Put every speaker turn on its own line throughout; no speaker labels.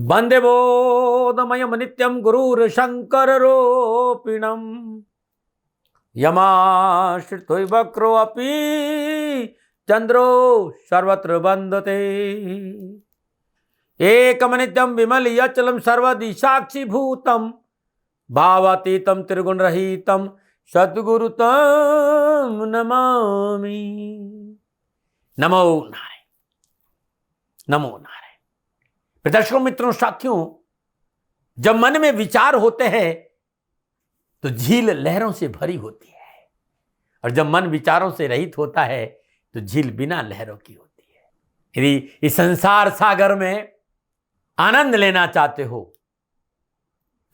वंदे बोधमयम नित्यम गुरुर शंकर रूपिणम यमाश्रितो वक्रो अपि चंद्रो सर्वत्र वंदते एकम नित्यम विमल यचलम सर्वदि साक्षी भूतम भावातीतम त्रिगुण रहितम सद्गुरुतम नमामि। नमो नारायण, नमो नारायण। दर्शकों, मित्रों, साथियों, जब मन में विचार होते हैं तो झील लहरों से भरी होती है, और जब मन विचारों से रहित होता है तो झील बिना लहरों की होती है। यदि इस संसार सागर में आनंद लेना चाहते हो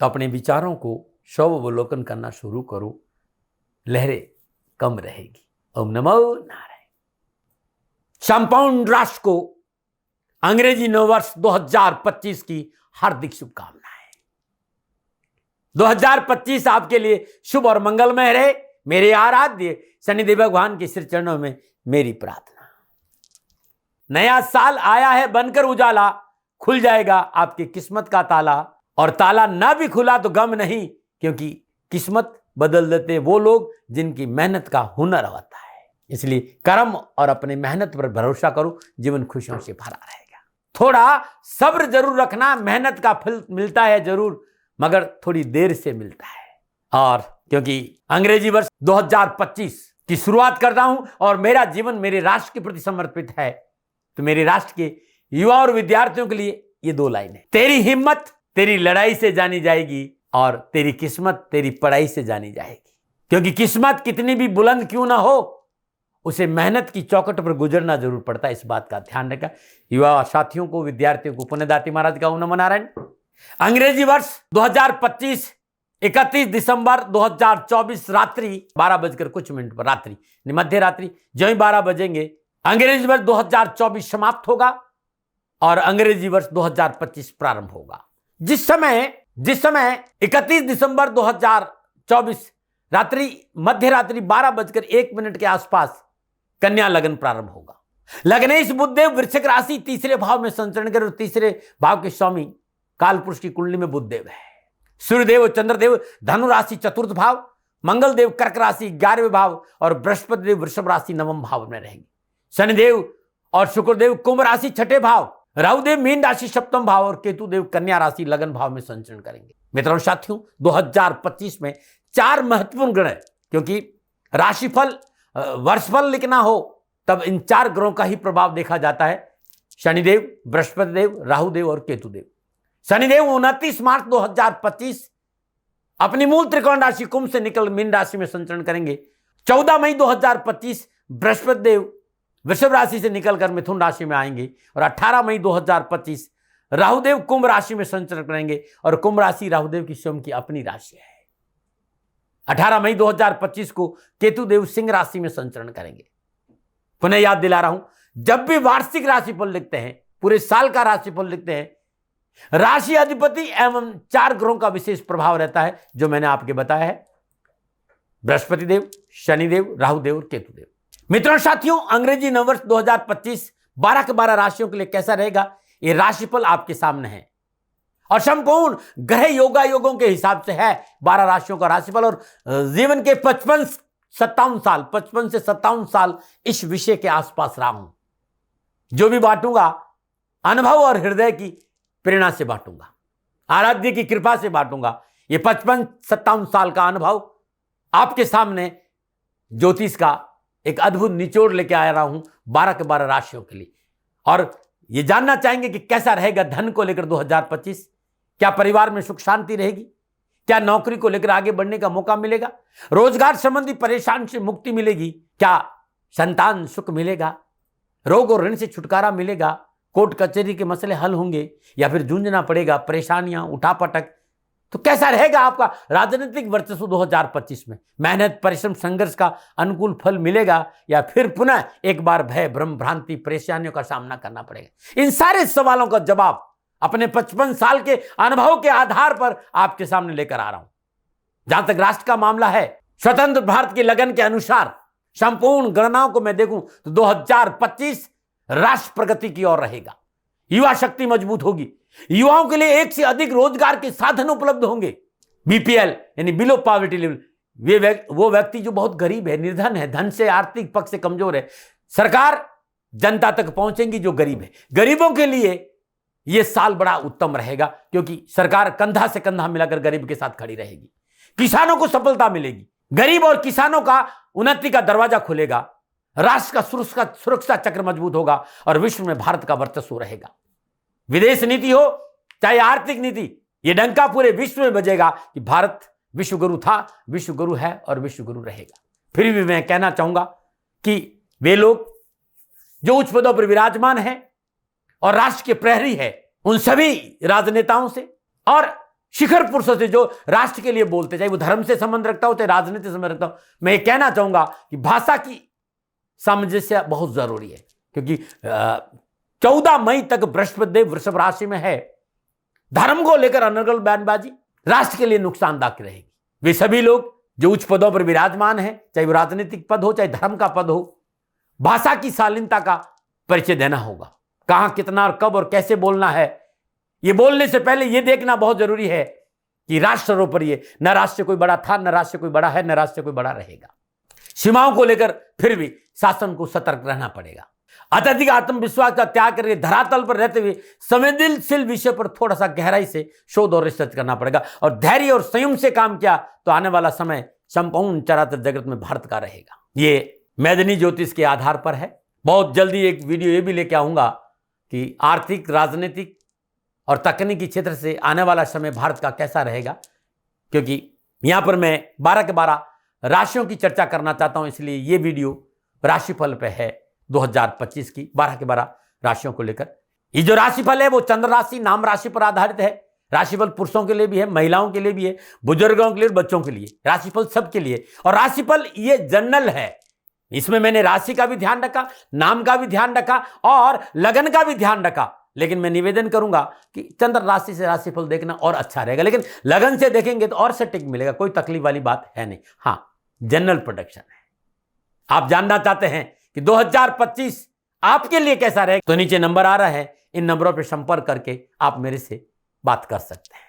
तो अपने विचारों को स्वावलोकन करना शुरू करो, लहरें कम रहेगी। ओम नमो नारायण। संपूर्ण राष्ट्र को अंग्रेजी नववर्ष 2025 की हार्दिक शुभकामनाएं। 2025 आपके लिए शुभ और मंगलमय रहे, मेरे आराध्य शनिदेव भगवान के श्री चरणों में मेरी प्रार्थना। नया साल आया है बनकर उजाला, खुल जाएगा आपकी किस्मत का ताला, और ताला ना भी खुला तो गम नहीं, क्योंकि किस्मत बदल देते वो लोग जिनकी मेहनत का हुनर होता है। इसलिए कर्म और अपने मेहनत पर भरोसा करो, जीवन खुशियों से भरा रहेगा। थोड़ा सब्र जरूर रखना, मेहनत का फल मिलता है जरूर, मगर थोड़ी देर से मिलता है। और क्योंकि अंग्रेजी वर्ष 2025 की शुरुआत करता हूं और मेरा जीवन मेरे राष्ट्र के प्रति समर्पित है, तो मेरे राष्ट्र के युवा और विद्यार्थियों के लिए ये दो लाइनें। तेरी हिम्मत तेरी लड़ाई से जानी जाएगी, और तेरी किस्मत तेरी पढ़ाई से जानी जाएगी। क्योंकि किस्मत कितनी भी बुलंद क्यों ना हो, उसे मेहनत की चौखट पर गुजरना जरूर पड़ता है। इस बात का ध्यान रखा। युवा साथियों को, विद्यार्थियों को पुण्यदाती महाराज का ओम नमो नारायण। अंग्रेजी वर्ष 2025 31 दिसंबर 2024 रात्रि 12 कुछ मिनट पर, रात्रि मध्य रात्रि जो ही 12 बजेंगे, अंग्रेजी वर्ष 2024 समाप्त होगा और अंग्रेजी वर्ष 2025 प्रारंभ होगा। जिस समय 31 दिसंबर 2024 रात्रि मध्य रात्रि 12:01 के आसपास कन्या लगन प्रारंभ होगा। लग्नेश बुधदेव वृश्चिक राशि तीसरे भाव में संचरण कर, तीसरे भाव के स्वामी कालपुरुष की कुंडली में बुधदेव है। सूर्यदेव और चंद्रदेव धनु राशि चतुर्थ भाव, मंगल देव कर्क राशि 11वें भाव, और बृहस्पति देव वृषभ राशि 9वें भाव में रहेंगे। शनिदेव और शुक्रदेव कुंभ राशि 6ठे भाव, राहुदेव मीन राशि 7वें भाव, और केतु देव कन्या राशि लगन भाव में संचरण करेंगे। मित्रों साथियों, 2025 में 4 महत्वपूर्ण ग्रह, क्योंकि राशिफल वर्षफल लिखना हो तब इन 4 ग्रहों का ही प्रभाव देखा जाता है। शनिदेव, बृहस्पति देव, राहुदेव और केतुदेव। शनिदेव 29 मार्च 2025 अपनी मूल त्रिकोण राशि कुंभ से निकल मीन राशि में संचरण करेंगे। 14 मई 2025 बृहस्पति देव वृषभ राशि से निकलकर मिथुन राशि में आएंगे, और 18 मई 2025 राहुदेव कुंभ राशि में संचरण करेंगे, और कुंभ राशि राहुदेव की स्वयं की अपनी राशि है। 18 मई 2025 को केतुदेव सिंह राशि में संचरण करेंगे। पुनः याद दिला रहा हूं, जब भी वार्षिक राशिफल लिखते हैं, पूरे साल का राशिफल लिखते हैं, राशि अधिपति एवं 4 ग्रहों का विशेष प्रभाव रहता है, जो मैंने आपके बताया है, बृहस्पति देव, शनिदेव, राहुदेव और केतुदेव। मित्रों साथियों, अंग्रेजी नववर्ष 2025 12 के 12 राशियों के लिए कैसा रहेगा, ये राशिफल आपके सामने है, और संपूर्ण ग्रह योगों के हिसाब से है 12 राशियों का राशिफल। और जीवन के 55 से 57 साल इस विषय के आसपास रहा हूं। जो भी बांटूंगा अनुभव और हृदय की प्रेरणा से बांटूंगा, आराध्य की कृपा से बांटूंगा। ये 55-57 साल का अनुभव आपके सामने ज्योतिष का एक अद्भुत निचोड़ लेके आ रहा हूं 12 के 12 राशियों के लिए। और ये जानना चाहेंगे कि कैसा रहेगा धन को लेकर 2025, क्या परिवार में सुख शांति रहेगी, क्या नौकरी को लेकर आगे बढ़ने का मौका मिलेगा, रोजगार संबंधी परेशानी से मुक्ति मिलेगी, क्या संतान सुख मिलेगा, रोग और ऋण से छुटकारा मिलेगा, कोर्ट कचहरी के मसले हल होंगे, या फिर जूझना पड़ेगा, परेशानियां, उठापटक। तो कैसा रहेगा आपका राजनीतिक वर्चस्व 2025 में, मेहनत, परिश्रम, संघर्ष का अनुकूल फल मिलेगा, या फिर पुनः एक बार भय, भ्रम, भ्रांति, परेशानियों का सामना करना पड़ेगा। इन सारे सवालों का जवाब अपने 55 साल के अनुभव के आधार पर आपके सामने लेकर आ रहा हूं। जहां तक राष्ट्र का मामला है, स्वतंत्र भारत की लगन के अनुसार संपूर्ण गणनाओं को मैं देखूं तो 2025 राष्ट्र प्रगति की ओर रहेगा। युवा शक्ति मजबूत होगी, युवाओं के लिए एक से अधिक रोजगार के साधन उपलब्ध होंगे। बीपीएल यानी बिलो पॉवर्टी लेवल, वो व्यक्ति जो बहुत गरीब है, निर्धन है, धन से आर्थिक पक्ष से कमजोर है, सरकार जनता तक पहुंचेंगी जो गरीब है। गरीबों के लिए यह साल बड़ा उत्तम रहेगा, क्योंकि सरकार कंधा से कंधा मिलाकर गरीब के साथ खड़ी रहेगी। किसानों को सफलता मिलेगी, गरीब और किसानों का उन्नति का दरवाजा खुलेगा, राष्ट्र का सुरक्षा चक्र मजबूत होगा और विश्व में भारत का वर्चस्व रहेगा। विदेश नीति हो चाहे आर्थिक नीति, यह डंका पूरे विश्व में बजेगा कि भारत विश्व गुरु था, विश्व गुरु है और विश्व गुरु रहेगा। फिर भी मैं कहना चाहूंगा कि वे लोग जो उच्च पदों पर विराजमान हैं और राष्ट्र के प्रहरी है, उन सभी राजनेताओं से और शिखर पुरुषों से जो राष्ट्र के लिए बोलते, चाहे वो धर्म से संबंध रखता हो चाहे राजनीति से संबंध रखता हो, मैं ये कहना चाहूंगा कि भाषा की सामंजस्य बहुत जरूरी है, क्योंकि 14 मई तक बृहस्पति देव वृषभ राशि में है। धर्म को लेकर अनर्गल बयानबाजी राष्ट्र के लिए नुकसानदायक रहेगी। वे सभी लोग जो उच्च पदों पर विराजमान हैं, चाहे वो राजनीतिक पद हो चाहे धर्म का पद हो, भाषा की शालीनता का परिचय देना होगा। कहां कितना और कब और कैसे बोलना है, ये बोलने से पहले यह देखना बहुत जरूरी है कि राष्ट्र सर्वोपरि है। न राष्ट्र से कोई बड़ा था, न राष्ट्र से कोई बड़ा है, न राष्ट्र से कोई बड़ा रहेगा। सीमाओं को लेकर फिर भी शासन को सतर्क रहना पड़ेगा। अत्यधिक आत्मविश्वास का त्याग करके धरातल पर रहते हुए संवेदनशील विषय पर थोड़ा सा गहराई से शोध और रिसर्च करना पड़ेगा और धैर्य और संयम से काम किया तो आने वाला समय संपूर्ण चराचर जगत में भारत का रहेगा। ये मैदनी ज्योतिष के आधार पर है। बहुत जल्दी एक वीडियो ये भी लेके आऊंगा कि आर्थिक, राजनीतिक और तकनीकी क्षेत्र से आने वाला समय भारत का कैसा रहेगा, क्योंकि यहां पर मैं 12 के 12 राशियों की चर्चा करना चाहता हूं। इसलिए ये वीडियो राशिफल पे है 2025 की 12 के 12 राशियों को लेकर। ये जो राशिफल है वो चंद्र राशि, नाम राशि पर आधारित है। राशिफल पुरुषों के लिए भी है, महिलाओं के लिए भी है, बुजुर्गों के लिए, बच्चों के लिए। राशिफल सबके लिए। और राशिफल ये जनरल है, इसमें मैंने राशि का भी ध्यान रखा, नाम का भी ध्यान रखा और लगन का भी ध्यान रखा। लेकिन मैं निवेदन करूंगा कि चंद्र राशि से राशिफल देखना और अच्छा रहेगा, लेकिन लगन से देखेंगे तो और सटीक मिलेगा। कोई तकलीफ वाली बात है नहीं। हां, जनरल प्रोडक्शन है। आप जानना चाहते हैं कि 2025 आपके लिए कैसा रहेगा, तो नीचे नंबर आ रहा है, इन नंबरों पर संपर्क करके आप मेरे से बात कर सकते हैं।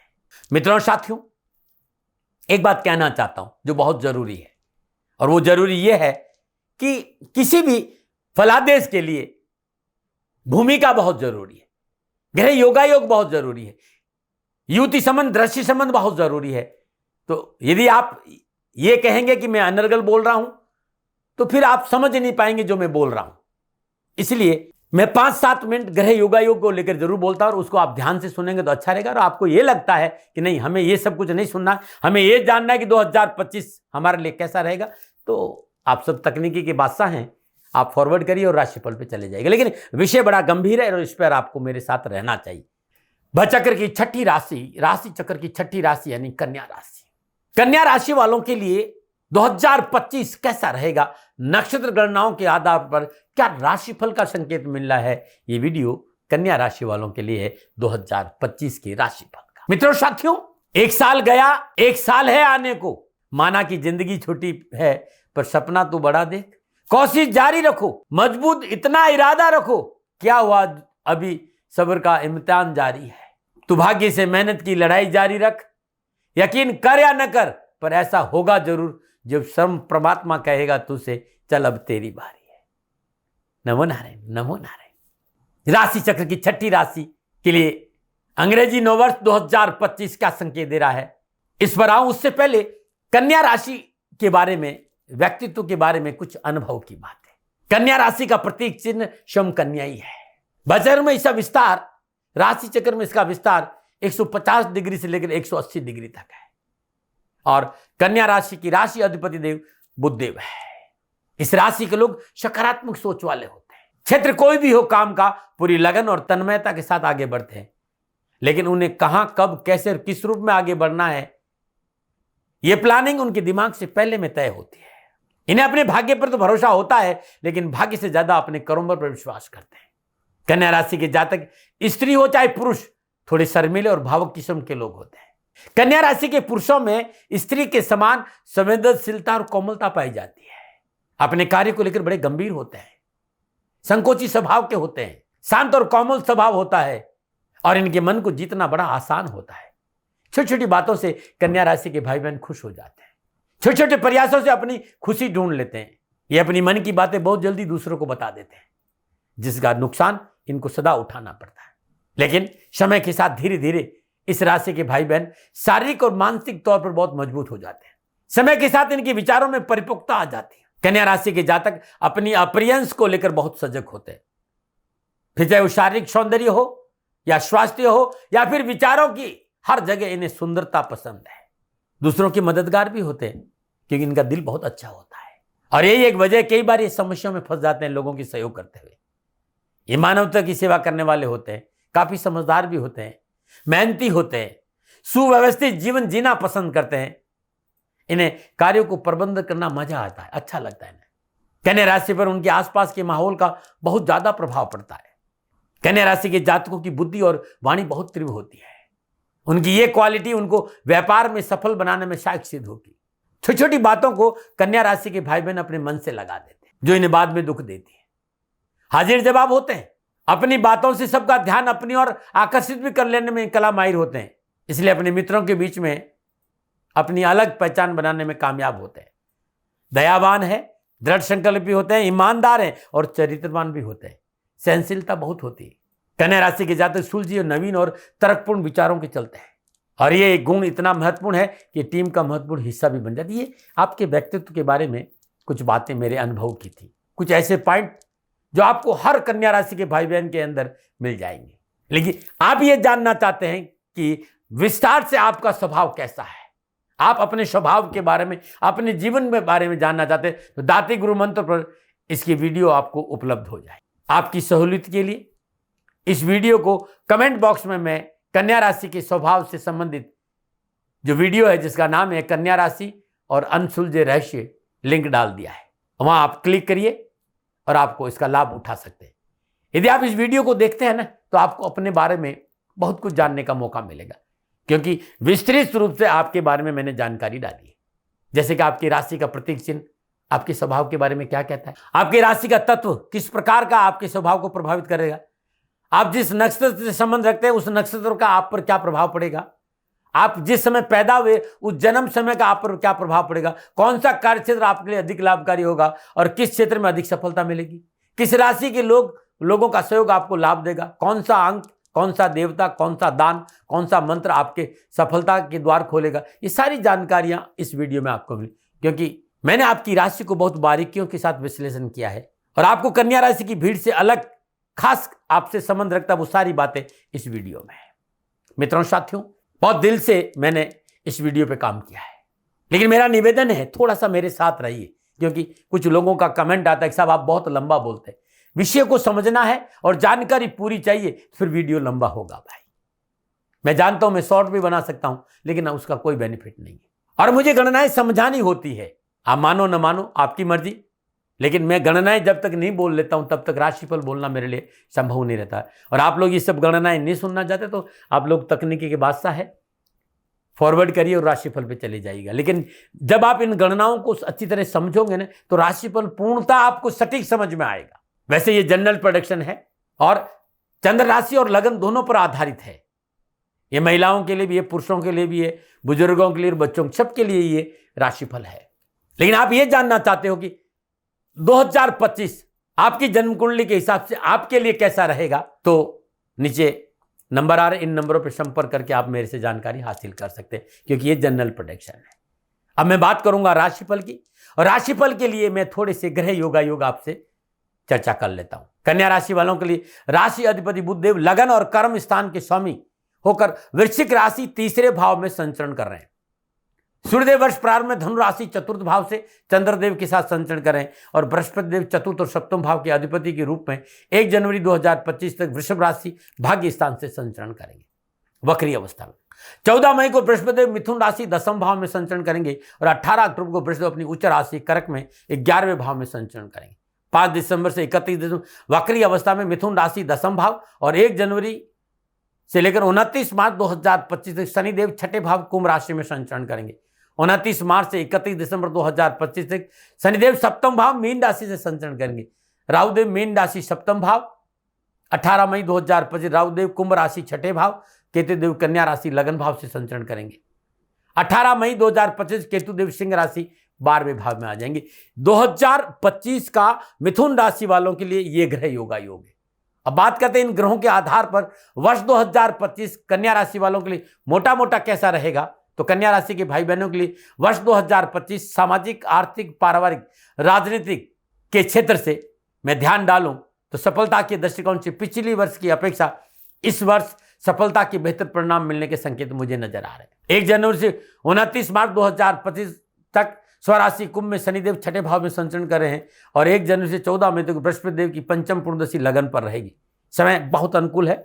मित्रों, साथियों, एक बात कहना चाहता हूं जो बहुत जरूरी है, और वो जरूरी यह है कि किसी भी फलादेश के लिए भूमिका बहुत जरूरी है, ग्रह योगायोग बहुत जरूरी है, युति संबंध, दृष्टि संबंध बहुत जरूरी है। तो यदि आप ये कहेंगे कि मैं अनर्गल बोल रहा हूं तो फिर आप समझ नहीं पाएंगे जो मैं बोल रहा हूं। इसलिए मैं 5-7 मिनट ग्रह योगायोग को लेकर जरूर बोलता हूं और उसको आप ध्यान से सुनेंगे तो अच्छा रहेगा। और आपको ये लगता है कि नहीं, हमें ये सब कुछ नहीं सुनना, हमें ये जानना है कि 2025 हमारे लिए कैसा रहेगा, तो आप सब तकनीकी के बादशाह हैं, आप फॉरवर्ड करिए और राशिफल पे चले जाइए। लेकिन विषय बड़ा गंभीर है और इस पर आपको मेरे साथ रहना चाहिए। भचक्र की छठी राशि, राशि चक्र की छठी राशि यानी कन्या राशि। कन्या राशि वालों के लिए 2025 कैसा रहेगा, नक्षत्र गणनाओं के आधार पर क्या राशिफल का संकेत मिल रहा है, ये वीडियो कन्या राशि वालों के लिए है 2025 के राशिफल का। मित्रों, साथियों, एक साल गया, एक साल है आने को। माना कि जिंदगी छोटी है पर सपना तो बड़ा देख। कोशिश जारी रखो, मजबूत इतना इरादा रखो, क्या हुआ अभी सब्र का इम्तिहान जारी है। तू भाग्य से मेहनत की लड़ाई जारी रख, यकीन कर या न कर पर ऐसा होगा जरूर जब स्वयं परमात्मा कहेगा तुझसे चल अब तेरी बारी है। नमो नारायण, नमो नारायण। राशि चक्र की छठी राशि के लिए अंग्रेजी नववर्ष 2025 क्या संकेत दे रहा है, इस पर आऊं उससे पहले कन्या राशि के बारे में, व्यक्तित्व के बारे में कुछ अनुभव की बात है। कन्या राशि का प्रतीक चिन्ह शम कन्या ही है। बजर में इसका विस्तार, राशि चक्र में इसका विस्तार 150 डिग्री से लेकर 180 डिग्री तक है। और कन्या राशि की राशि अधिपति देव बुधदेव है। इस राशि के लोग सकारात्मक सोच वाले होते हैं। क्षेत्र कोई भी हो, काम का पूरी लगन और तन्मयता के साथ आगे बढ़ते हैं, लेकिन उन्हें कहां, कब, कैसे और किस रूप में आगे बढ़ना है, यह प्लानिंग उनके दिमाग से पहले में तय होती है। इन्हें अपने भाग्य पर तो भरोसा होता है, लेकिन भाग्य से ज्यादा अपने कर्मों पर विश्वास करते हैं। कन्या राशि के जातक, स्त्री हो चाहे पुरुष, थोड़े शर्मीले और भावुक किस्म के लोग होते हैं। कन्या राशि के पुरुषों में स्त्री के समान संवेदनशीलता और कोमलता पाई जाती है। अपने कार्य को लेकर बड़े गंभीर होते हैं, संकोची स्वभाव के होते हैं, शांत और कोमल स्वभाव होता है। और इनके मन को जीतना बड़ा आसान होता है। छोटी छोटी बातों से कन्या राशि के भाई बहन खुश हो जाते हैं, छोटे छोटे प्रयासों से अपनी खुशी ढूंढ लेते हैं। ये अपनी मन की बातें बहुत जल्दी दूसरों को बता देते हैं, जिसका नुकसान इनको सदा उठाना पड़ता है। लेकिन समय के साथ धीरे धीरे इस राशि के भाई बहन शारीरिक और मानसिक तौर पर बहुत मजबूत हो जाते हैं। समय के साथ इनके विचारों में परिपक्वता आ जाती है। कन्या राशि के जातक अपनी अपीयरेंस को लेकर बहुत सजग होते हैं, फिर चाहे वो शारीरिक सौंदर्य हो या स्वास्थ्य हो या फिर विचारों की, हर जगह इन्हें सुंदरता पसंद है। दूसरों की मददगार भी होते हैं क्योंकि इनका दिल बहुत अच्छा होता है। और यही एक वजह, कई बार ये समस्याओं में फंस जाते हैं लोगों की सहयोग करते हुए। ये मानवता की सेवा करने वाले होते हैं, काफी समझदार भी होते हैं, मेहनती होते हैं, सुव्यवस्थित जीवन जीना पसंद करते हैं। इन्हें कार्यों को प्रबंध करना मजा आता है, अच्छा लगता है। कन्या राशि पर उनके आसपास के माहौल का बहुत ज्यादा प्रभाव पड़ता है। कन्या राशि के जातकों की बुद्धि और वाणी बहुत तीव्र होती है। उनकी ये क्वालिटी उनको व्यापार में सफल बनाने में सहायक सिद्ध होगी। छोटी छोटी बातों को कन्या राशि के भाई बहन अपने मन से लगा देते हैं, जो इन्हें बाद में दुख देती है। हाजिर जवाब होते हैं, अपनी बातों से सबका ध्यान अपनी ओर आकर्षित भी कर लेने में कला माहिर होते हैं। इसलिए अपने मित्रों के बीच में अपनी अलग पहचान बनाने में कामयाब होते हैं। दयावान है, दृढ़ संकल्पी होते हैं, ईमानदार हैं और चरित्रवान भी होते हैं। सहनशीलता बहुत होती है। कन्या राशि के जातक सुलझे और नवीन और तर्कपूर्ण विचारों के चलते हैं, और ये गुण इतना महत्वपूर्ण है कि टीम का महत्वपूर्ण हिस्सा भी बन जाती है। आपके व्यक्तित्व के बारे में कुछ बातें मेरे अनुभव की थी, कुछ ऐसे पॉइंट जो आपको हर कन्या राशि के भाई बहन के अंदर मिल जाएंगे। लेकिन आप ये जानना चाहते हैं कि विस्तार से आपका स्वभाव कैसा है, आप अपने स्वभाव के बारे में, अपने जीवन के बारे में जानना चाहते हैं, तो दाती गुरु मंत्र पर इसकी वीडियो आपको उपलब्ध हो जाए। आपकी सहूलियत के लिए इस वीडियो को कमेंट बॉक्स में मैं कन्या राशि के स्वभाव से संबंधित जो वीडियो है, जिसका नाम है कन्या राशि और अनसुलझे रहस्य, लिंक डाल दिया है। वहां आप क्लिक करिए और आपको इसका लाभ उठा सकते हैं। यदि आप इस वीडियो को देखते हैं ना, तो आपको अपने बारे में बहुत कुछ जानने का मौका मिलेगा, क्योंकि विस्तृत रूप से आपके बारे में मैंने जानकारी डाली है। जैसे कि आपकी राशि का प्रतीक चिन्ह आपके स्वभाव के बारे में क्या कहता है, आपकी राशि का तत्व किस प्रकार का आपके स्वभाव को प्रभावित करेगा, आप जिस नक्षत्र से संबंध रखते हैं उस नक्षत्र का आप पर क्या प्रभाव पड़ेगा, आप जिस समय पैदा हुए उस जन्म समय का आप पर क्या प्रभाव पड़ेगा, कौन सा कार्य क्षेत्र आपके लिए अधिक लाभकारी होगा और किस क्षेत्र में अधिक सफलता मिलेगी, किस राशि के लोगों का सहयोग आपको लाभ देगा, कौन सा अंक, कौन सा देवता, कौन सा दान, कौन सा मंत्र आपके सफलता के द्वार खोलेगा, ये सारी जानकारियां इस वीडियो में आपको मिली। क्योंकि मैंने आपकी राशि को बहुत बारीकियों के साथ विश्लेषण किया है और आपको कन्या राशि की भीड़ से अलग खास आपसे संबंध रखता वो सारी बातें इस वीडियो में है। मित्रों, साथियों, बहुत दिल से मैंने इस वीडियो पे काम किया है, लेकिन मेरा निवेदन है थोड़ा सा मेरे साथ रहिए, क्योंकि कुछ लोगों का कमेंट आता है कि साहब आप बहुत लंबा बोलते हैं। विषय को समझना है और जानकारी पूरी चाहिए, फिर वीडियो लंबा होगा भाई। मैं जानता हूं मैं शॉर्ट भी बना सकता हूं, लेकिन उसका कोई बेनिफिट नहीं है और मुझे गणनाएं समझानी होती है। आप मानो न मानो, आपकी मर्जी, लेकिन मैं गणनाएं जब तक नहीं बोल लेता हूं तब तक राशिफल बोलना मेरे लिए संभव नहीं रहता है। और आप लोग ये सब गणनाएं नहीं सुनना चाहते तो आप लोग तकनीकी के बादशाह है, फॉरवर्ड करिए और राशिफल पे चले जाइएगा। लेकिन जब आप इन गणनाओं को अच्छी तरह समझोगे ना, तो राशिफल पूर्णतः आपको सटीक समझ में आएगा। वैसे ये जनरल प्रेडिक्शन है और चंद्र राशि और लगन दोनों पर आधारित है। ये महिलाओं के लिए भी है, पुरुषों के लिए भी है, बुजुर्गों के लिए, बच्चों सबके लिए ये राशिफल है। लेकिन आप ये जानना चाहते हो कि 2025 आपकी जन्म कुंडली के हिसाब से आपके लिए कैसा रहेगा, तो नीचे नंबर आ रहे, इन नंबरों पर संपर्क करके आप मेरे से जानकारी हासिल कर सकते हैं, क्योंकि ये जनरल प्रेडिक्शन है। अब मैं बात करूंगा राशिफल की, और राशिफल के लिए मैं थोड़े से ग्रह योग आपसे चर्चा कर लेता हूं। कन्या राशि वालों के लिए राशि अधिपति बुधदेव लगन और कर्म स्थान के स्वामी होकर वृश्चिक राशि तीसरे भाव में संचरण कर रहे हैं। सूर्यदेव वर्ष प्रारंभ में धनु राशि चतुर्थ भाव से चंद्रदेव के साथ संचरण करें और बृहस्पति देव चतुर्थ और सप्तम भाव के अधिपति के रूप में 1 जनवरी 2025 तक वृषभ राशि भाग्य स्थान से संचरण करेंगे वक्री अवस्था में। 14 मई को बृहस्पति देव मिथुन राशि 10वें भाव में संचरण करेंगे और 18 अक्टूबर को बृहस्पति अपनी उच्च राशि कर्क में 11वें भाव में संचरण करेंगे। 5 दिसंबर से 31 दिसंबर वक्री अवस्था में मिथुन राशि 10वां भाव और 1 जनवरी से लेकर 29 मार्च 2025 तक शनिदेव 6ठे भाव कुंभ राशि में संचरण करेंगे। 29 मार्च से 31 दिसंबर 2025 तक शनिदेव 7वां भाव मीन राशि से संचरण करेंगे। राहुदेव मीन राशि 7वां भाव 18 मई 2025 राहु देव कुंभ राशि छठे भाव, केतु देव कन्या राशि लगन भाव से संचरण करेंगे। 18 मई 2025 केतु देव सिंह राशि 12वें भाव में आ जाएंगे। 2025 का मिथुन राशि वालों के लिए ये ग्रह योगा योग है। अब बात करते हैं इन ग्रहों के आधार पर वर्ष 2025 कन्या राशि वालों के लिए मोटा मोटा कैसा रहेगा। तो कन्या राशि के भाई बहनों के लिए वर्ष 2025 सामाजिक, आर्थिक, पारिवारिक, राजनीतिक के क्षेत्र से मैं ध्यान डालूं तो सफलता के दृष्टिकोण से पिछली वर्ष की अपेक्षा इस वर्ष सफलता के बेहतर परिणाम मिलने के संकेत मुझे नजर आ रहे हैं। 1 जनवरी से 29 मार्च 2025 तक स्वराशि कुंभ में शनिदेव छठे भाव में संचरण कर रहे हैं और 1 जनवरी से 14 मई तक बृहस्पति देव की पंचम पूर्णदशी लगन पर रहेगी। समय बहुत अनुकूल है।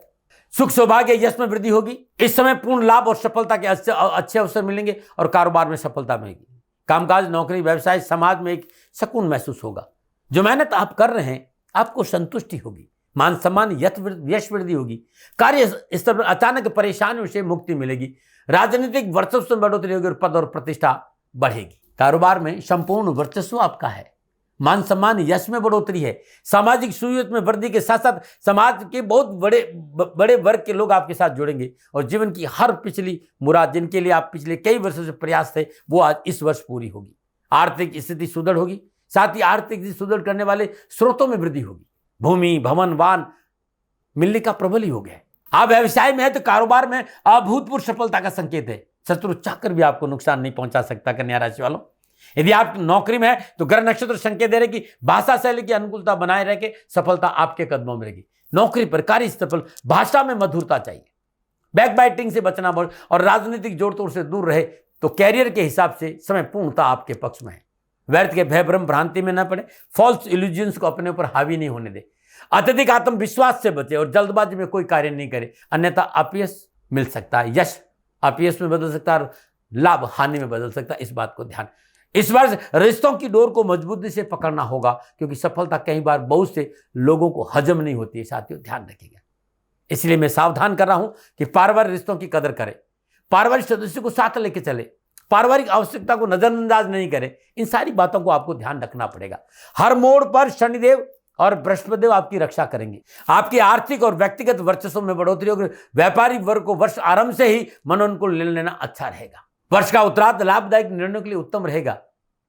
सुख सौभाग्य यश में वृद्धि होगी। इस समय पूर्ण लाभ और सफलता के अच्छे अवसर मिलेंगे और कारोबार में सफलता मिलेगी। कामकाज, नौकरी, व्यवसाय, समाज में एक सुकून महसूस होगा। जो मेहनत आप कर रहे हैं आपको संतुष्टि होगी। मान सम्मान, यश वृद्धि होगी। कार्य स्तर पर अचानक परेशानियों से मुक्ति मिलेगी। राजनीतिक वर्चस्व में बढ़ोतरी होगी और पद और प्रतिष्ठा बढ़ेगी। कारोबार में संपूर्ण वर्चस्व आपका है। मान सम्मान, यश में बढ़ोतरी है। सामाजिक सुविधा में वृद्धि के साथ साथ समाज के बहुत बड़े वर्ग के लोग आपके साथ जुड़ेंगे और जीवन की हर पिछली मुराद जिनके लिए आप पिछले कई वर्षों से प्रयास थे वो आज इस वर्ष पूरी होगी। आर्थिक स्थिति सुदृढ़ होगी। साथ ही आर्थिक स्थिति सुदृढ़ करने वाले स्रोतों में वृद्धि होगी। भूमि, भवन, वाहन मिलने का प्रबल ही हो गया। आप व्यवसाय में है तो कारोबार में अभूतपूर्व सफलता का संकेत है। शत्रु चाहकर भी आपको नुकसान नहीं पहुंचा सकता। कन्या राशि वालों, यदि आप नौकरी में है तो ग्रह नक्षत्र संकेत दे रहे कि भाषा शैली की अनुकूलता बनाए रह के सफलता आपके कदमों में रहेगी। नौकरी पर, कार्यस्थल पर भाषा में मधुरता चाहिए। बैक बाइटिंग से बचना और राजनीतिक जोड़ तोड़ से दूर रहे तो कैरियर के हिसाब से समय पूर्णतः आपके पक्ष में है। व्यर्थ के भय भ्रम भ्रांति में न पड़े। फॉल्स इल्यूजन्स को अपने ऊपर हावी नहीं होने दे। अत्यधिक आत्मविश्वास से बचे और जल्दबाजी में कोई कार्य नहीं करे, अन्यथा अपयश मिल सकता है। यश अपयश में बदल सकता है और लाभ हानि में बदल सकता है। इस बात को ध्यान। इस वर्ष रिश्तों की डोर को मजबूती से पकड़ना होगा क्योंकि सफलता कई बार बहुत से लोगों को हजम नहीं होती है। साथियों, ध्यान रखिएगा। इसलिए मैं सावधान कर रहा हूं कि पारिवारिक रिश्तों की कदर करें। पारिवारिक सदस्यों को साथ लेके चले। पारिवारिक आवश्यकता को नजरअंदाज नहीं करें। इन सारी बातों को आपको ध्यान रखना पड़ेगा। हर मोड़ पर शनिदेव और बृहस्पति देव आपकी रक्षा करेंगे। आपकी आर्थिक और व्यक्तिगत वर्चस्व में बढ़ोतरी होगी। व्यापारिक वर्ग को वर्ष आरंभ से ही मनोनुकूल निर्णय लेना अच्छा रहेगा। वर्ष का उत्तरार्ध लाभदायक निर्णयों के लिए उत्तम रहेगा।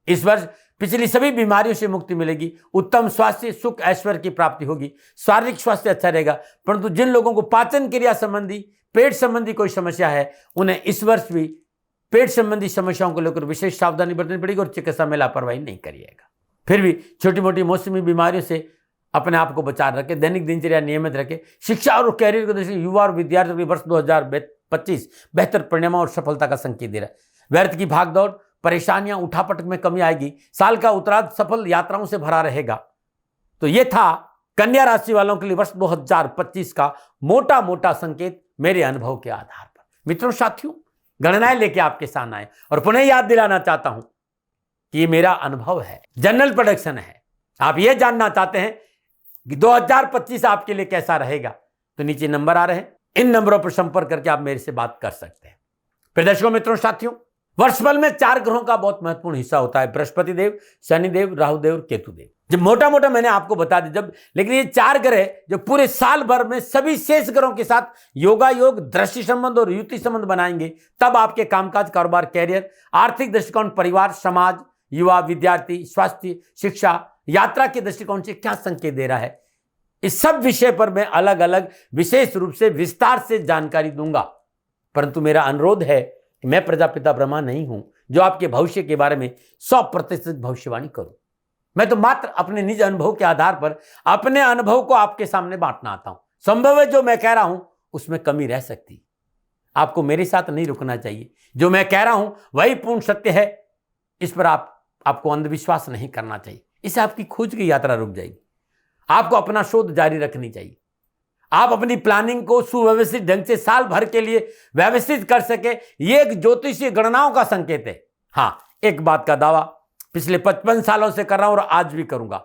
इस वर्ष पिछली सभी बीमारियों से मुक्ति मिलेगी। उत्तम स्वास्थ्य, सुख, ऐश्वर्य की प्राप्ति होगी। शारीरिक स्वास्थ्य अच्छा रहेगा। परंतु जिन लोगों को पाचन क्रिया संबंधी, पेट संबंधी कोई समस्या है उन्हें इस वर्ष भी पेट संबंधी समस्याओं को लेकर विशेष सावधानी बरतनी पड़ेगी और चिकित्सा में लापरवाही नहीं करिएगा। फिर भी छोटी मोटी मौसमी बीमारियों से अपने आप को बचा रखे। दैनिक दिनचर्या नियमित रखे। शिक्षा और कैरियर को दृष्टि युवा और विद्यार्थियों के वर्ष 2025 बेहतर परिणामों और सफलता का संकेत दे रहा है। व्यर्थ की भागदौड़, परेशानियां, उठापटक में कमी आएगी। साल का उत्तरार्ध सफल यात्राओं से भरा रहेगा। तो ये था कन्या राशि वालों के लिए वर्ष 2025 का मोटा मोटा संकेत मेरे अनुभव के आधार पर। मित्रों, साथियों, गणनाएं लेके आपके सामने आए और पुनः याद दिलाना चाहता हूं कि ये मेरा अनुभव है, जनरल प्रेडिक्शन है। आप ये जानना चाहते हैं कि 2025 आपके लिए कैसा रहेगा तो नीचे नंबर आ रहे हैं। इन नंबरों पर संपर्क करके आप मेरे से बात कर सकते हैं। प्रिय दर्शकों, मित्रों, साथियों, वर्षफल में 4 ग्रहों का बहुत महत्वपूर्ण हिस्सा होता है। बृहस्पति देव, शनिदेव, राहुदेव, केतु देव। जब मोटा मोटा मैंने आपको बता दिया लेकिन ये 4 ग्रह जो पूरे साल भर में सभी शेष ग्रहों के साथ योगा योग, दृष्टि संबंध और युति संबंध बनाएंगे, तब आपके कामकाज, कारोबार, कैरियर, आर्थिक दृष्टिकोण, परिवार, समाज, युवा, विद्यार्थी, स्वास्थ्य, शिक्षा, यात्रा के दृष्टिकोण से क्या संकेत दे रहा है, इस सब विषय पर मैं अलग अलग विशेष रूप से विस्तार से जानकारी दूंगा। परंतु मेरा अनुरोध है कि मैं प्रजापिता ब्रह्मा नहीं हूं जो आपके भविष्य के बारे में 100% भविष्यवाणी करूं। मैं तो मात्र अपने निज अनुभव के आधार पर अपने अनुभव को आपके सामने बांटना आता हूं। संभव है जो मैं कह रहा हूं उसमें कमी रह सकती। आपको मेरे साथ नहीं रुकना चाहिए। जो मैं कह रहा हूं वही पूर्ण सत्य है। इस पर आपको अंधविश्वास नहीं करना चाहिए। इससे आपकी खोज की यात्रा रुक जाएगी। आपको अपना शोध जारी रखनी चाहिए। आप अपनी प्लानिंग को सुव्यवस्थित ढंग से साल भर के लिए व्यवस्थित कर सके, ये एक ज्योतिषीय गणनाओं का संकेत है। हां, एक बात का दावा पिछले 55 सालों से कर रहा हूं और आज भी करूंगा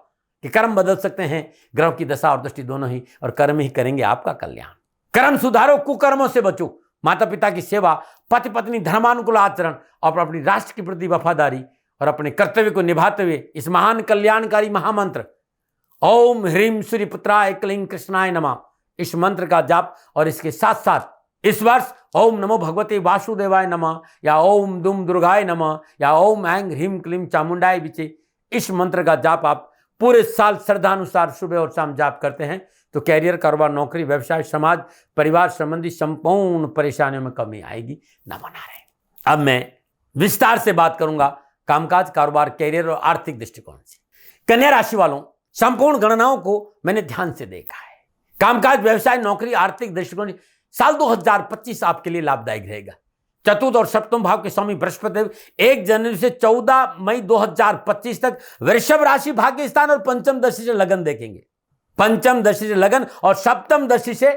कि कर्म बदल सकते हैं, ग्रह की दशा और दृष्टि दोनों ही, और कर्म ही करेंगे आपका कल्याण। कर्म सुधारो, कुकर्मों से बचो। माता पिता की सेवा, पति पत्नी धर्मानुकूल आचरण और अपनी राष्ट्र के प्रति वफादारी और अपने कर्तव्य को निभाते हुए इस महान कल्याणकारी महामंत्र ओम ह्रीम सूर्य पुत्राय क्लीं कृष्णाय नमः इस मंत्र का जाप और इसके साथ साथ इस वर्ष ओम नमो भगवते वासुदेवाय नमः या ओम दुम दुर्गाय नमः या ओम ऐं ह्रीं क्लीं चामुंडाय विचे, इस मंत्र का जाप आप पूरे साल श्रद्धानुसार सुबह और शाम जाप करते हैं तो कैरियर, कारोबार, नौकरी, व्यवसाय, समाज, परिवार संबंधी संपूर्ण परेशानियों में कमी आएगी। नमो नारायण। अब मैं विस्तार से बात करूंगा कामकाज, कारोबार, कैरियर और आर्थिक दृष्टिकोण से। कन्या राशि वालों, संपूर्ण गणनाओं को मैंने ध्यान से देखा है। कामकाज, व्यवसाय, नौकरी, आर्थिक दृष्टिकोण साल 2025 आपके लिए लाभदायक रहेगा। चतुर्थ और सप्तम भाव के स्वामी बृहस्पति देव 1 जनवरी से 14 मई 2025 तक वृषभ राशि, भाग्य स्थान और पंचम दृष्टि से लगन देखेंगे। पंचम दृष्टि से लगन और सप्तम दृष्टि से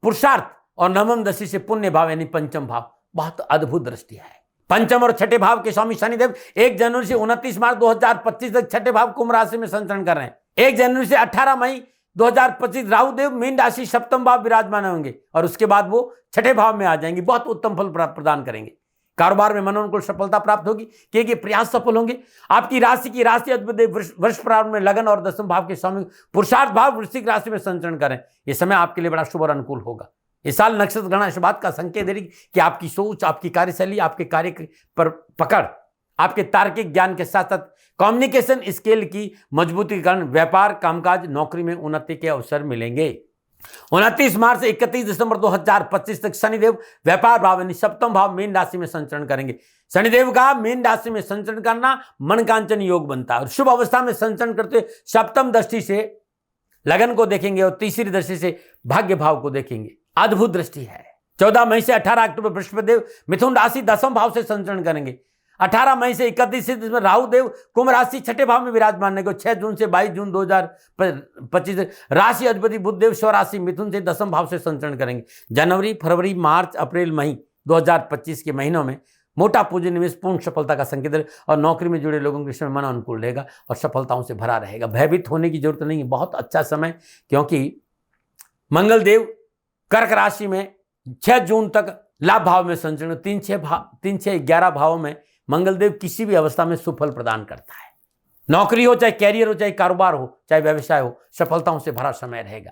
पुरुषार्थ और नवम दृष्टि से पुण्य भाव यानी पंचम भाव। बहुत अद्भुत दृष्टि है। पंचम और छठे भाव के स्वामी शनिदेव 1 जनवरी से 29 मार्च 2025 तक छठे भाव कुंभ राशि में संचरण कर रहे हैं। 1 जनवरी से 18 मई 2025 राहु देव मीन राशि सप्तम भाव विराजमान होंगे और उसके बाद वो छठे भाव में आ जाएंगे। बहुत उत्तम फल प्रदान करेंगे। कारोबार में मनोनुकूल सफलता प्राप्त होगी क्योंकि प्रयास सफल होंगे। आपकी राशि अधिपति वर्ष प्रारंभ में लगन और दसम भाव के स्वामी पुरुषार्थ भाव वृश्चिक राशि में संचरण करें। यह समय आपके लिए बड़ा शुभ और अनुकूल होगा। इस साल नक्षत्र गणना इस बात का संकेत दे रही कि आपकी सोच, आपकी कार्यशैली, आपके कार्य पर पकड़, आपके तार्किक ज्ञान के साथ साथ कम्युनिकेशन स्किल की मजबूती के कारण व्यापार, कामकाज, नौकरी में उन्नति के अवसर मिलेंगे। 29 मार्च से 31 दिसंबर 2025 तक शनिदेव व्यापार भाव यानी सप्तम भाव मीन राशि में संचरण करेंगे। शनिदेव का मीन राशि में संचरण करना मनकांचन योग बनता है और शुभ अवस्था में संचरण करते हुए सप्तम दृष्टि से लगन को देखेंगे और तीसरी दृष्टि से भाग्य भाव को देखेंगे। अद्भुत दृष्टि है। 14 मई से 18 अक्टूबर बृहस्पति देव मिथुन राशि दसम भाव से संचरण करेंगे। 18 मई से 31 दिसंबर राहु देव कुंभ राशि छठे भाव में विराजमान है। 6 जून से 22 जून 2025 राशि अधिपति बुध देव स्वराशि मिथुन से दसम भाव से संचरण करेंगे। जनवरी, फरवरी, मार्च, अप्रैल, मई 2025 के महीनों में मोटा पूंजी निवेश पूर्ण सफलता का संकेत है और नौकरी में जुड़े लोगों के समय मन अनुकूल रहेगा और सफलताओं से भरा रहेगा। भयभीत होने की जरूरत नहीं है। बहुत अच्छा समय, क्योंकि मंगल देव कर्क राशि में 6 जून तक लाभ भाव में संचरण, 3, 6, 11 भावों में मंगलदेव किसी भी अवस्था में सुफल प्रदान करता है। नौकरी हो, चाहे कैरियर हो, चाहे कारोबार हो, चाहे व्यवसाय हो, सफलताओं से भरा समय रहेगा।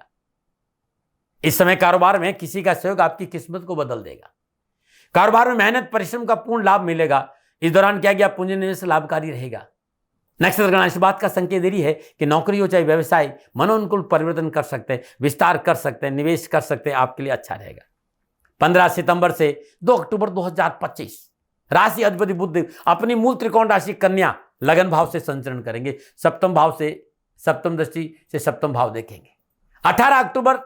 इस समय कारोबार में किसी का सहयोग आपकी किस्मत को बदल देगा। कारोबार में मेहनत परिश्रम का पूर्ण लाभ मिलेगा। इस दौरान क्या गया पूंजी निवेश लाभकारी रहेगा। नक्षत्र गणना इस बात का संकेत दे रही है कि नौकरी हो चाहे व्यवसाय, मनोनुकूल परिवर्तन कर सकते हैं, विस्तार कर सकते हैं, निवेश कर सकते हैं, आपके लिए अच्छा रहेगा। 15 सितंबर से 2 अक्टूबर 2025 राशि अधिपति बुध अपनी मूल त्रिकोण राशि कन्या लगन भाव से संचरण करेंगे। सप्तम भाव से सप्तम दृष्टि से सप्तम भाव देखेंगे। 18 अक्टूबर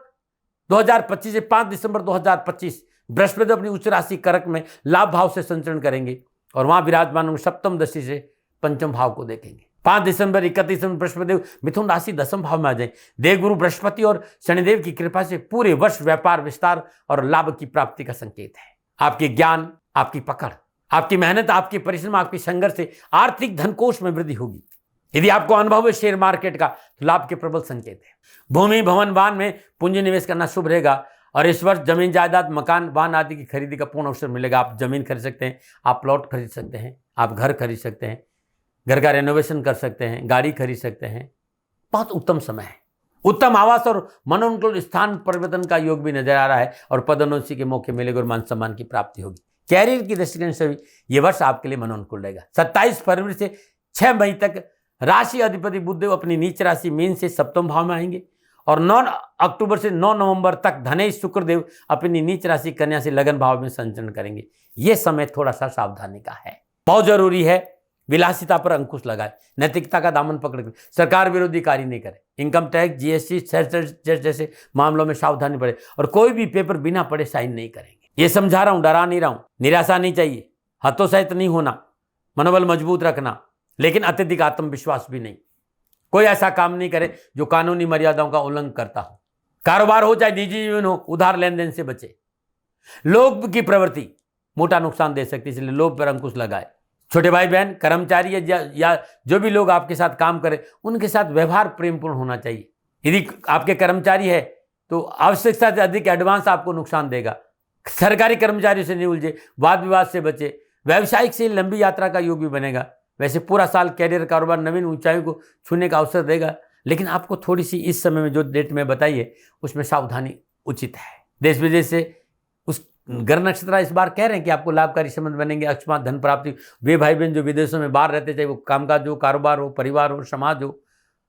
2025 से 5 दिसंबर 2025 बृहस्पति अपनी उच्च राशि कर्क में लाभ भाव से संचरण करेंगे और वहां विराजमान होंगे। सप्तम दृष्टि से पंचम भाव को देखेंगे। 5 दिसंबर 31 दिसंबर बृहस्पति मिथुन राशि दसम भाव में आ जाए। देवगुरु बृहस्पति और शनिदेव की कृपा से पूरे वर्ष व्यापार विस्तार और लाभ की प्राप्ति का संकेत है। आपके ज्ञान, आपकी पकड़, आपकी मेहनत, आपकी परिश्रम, आपकी संघर्ष से आर्थिक धनकोष में वृद्धि होगी। यदि आपको अनुभव है शेयर मार्केट का तो लाभ के प्रबल संकेत है। भूमि, भवन, वाहन में पूंजी निवेश करना शुभ रहेगा और इस वर्ष जमीन, जायदाद, मकान, वाहन आदि की खरीदी का पूर्ण अवसर मिलेगा। आप जमीन खरीद सकते हैं, आप प्लॉट खरीद सकते हैं, आप घर खरीद सकते हैं, घर का रेनोवेशन कर सकते हैं, गाड़ी खरीद सकते हैं। बहुत उत्तम समय है। उत्तम आवास और मनोनुकूल स्थान परिवर्तन का योग भी नजर आ रहा है और पदोन्नति के मौके मिलेंगे और मान सम्मान की प्राप्ति होगी। कैरियर की दृष्टि से भी ये वर्ष आपके लिए मनोनुकूल रहेगा। 27 फरवरी से 6 मई तक राशि अधिपति बुधदेव अपनी नीच राशि मीन से सप्तम भाव में आएंगे और 9 अक्टूबर से 9 नवंबर तक धनेश शुक्रदेव अपनी नीच राशि कन्या से लगन भाव में संचरण करेंगे। यह समय थोड़ा सा सावधानी का है। बहुत जरूरी है विलासिता पर अंकुश लगाए, नैतिकता का दामन पकड़ कर सरकार विरोधी कार्य नहीं करे, इनकम टैक्स, जीएसटी, सेस जैसे मामलों में सावधानी बढ़े और कोई भी पेपर बिना पढ़े साइन नहीं करेंगे। ये समझा रहा हूं, डरा नहीं रहा हूं। निराशा नहीं चाहिए, हतोत्साहित नहीं होना, मनोबल मजबूत रखना, लेकिन अत्यधिक आत्मविश्वास भी नहीं। कोई ऐसा काम नहीं करे जो कानूनी मर्यादाओं का उल्लंघन करता हो। कारोबार हो चाहे निजी जीवन हो, उधार लेन देन से बचे। लोभ की प्रवृत्ति मोटा नुकसान दे सकती है, इसलिए लोभ पर अंकुश लगाए। छोटे भाई बहन, कर्मचारी या जो भी लोग आपके साथ काम करें, उनके साथ व्यवहार प्रेमपूर्ण होना चाहिए। यदि आपके कर्मचारी है तो आवश्यकता से अधिक एडवांस आपको नुकसान देगा। सरकारी कर्मचारियों से नहीं उलझे, वाद विवाद से बचे। व्यावसायिक से लंबी यात्रा का योग भी बनेगा। वैसे पूरा साल कैरियर, कारोबार नवीन ऊंचाइयों को छूने का अवसर देगा, लेकिन आपको थोड़ी सी इस समय में जो डेट में बताइए उसमें सावधानी उचित है। देश विदेश से उस ग्रह नक्षत्र इस बार कह रहे हैं कि आपको लाभकारी संबंध बनेंगे, अकस्मात धन प्राप्ति। वे भाई बहन जो विदेशों में बाहर रहते, चाहे वो कामकाज हो, कारोबार हो, परिवार हो, समाज हो,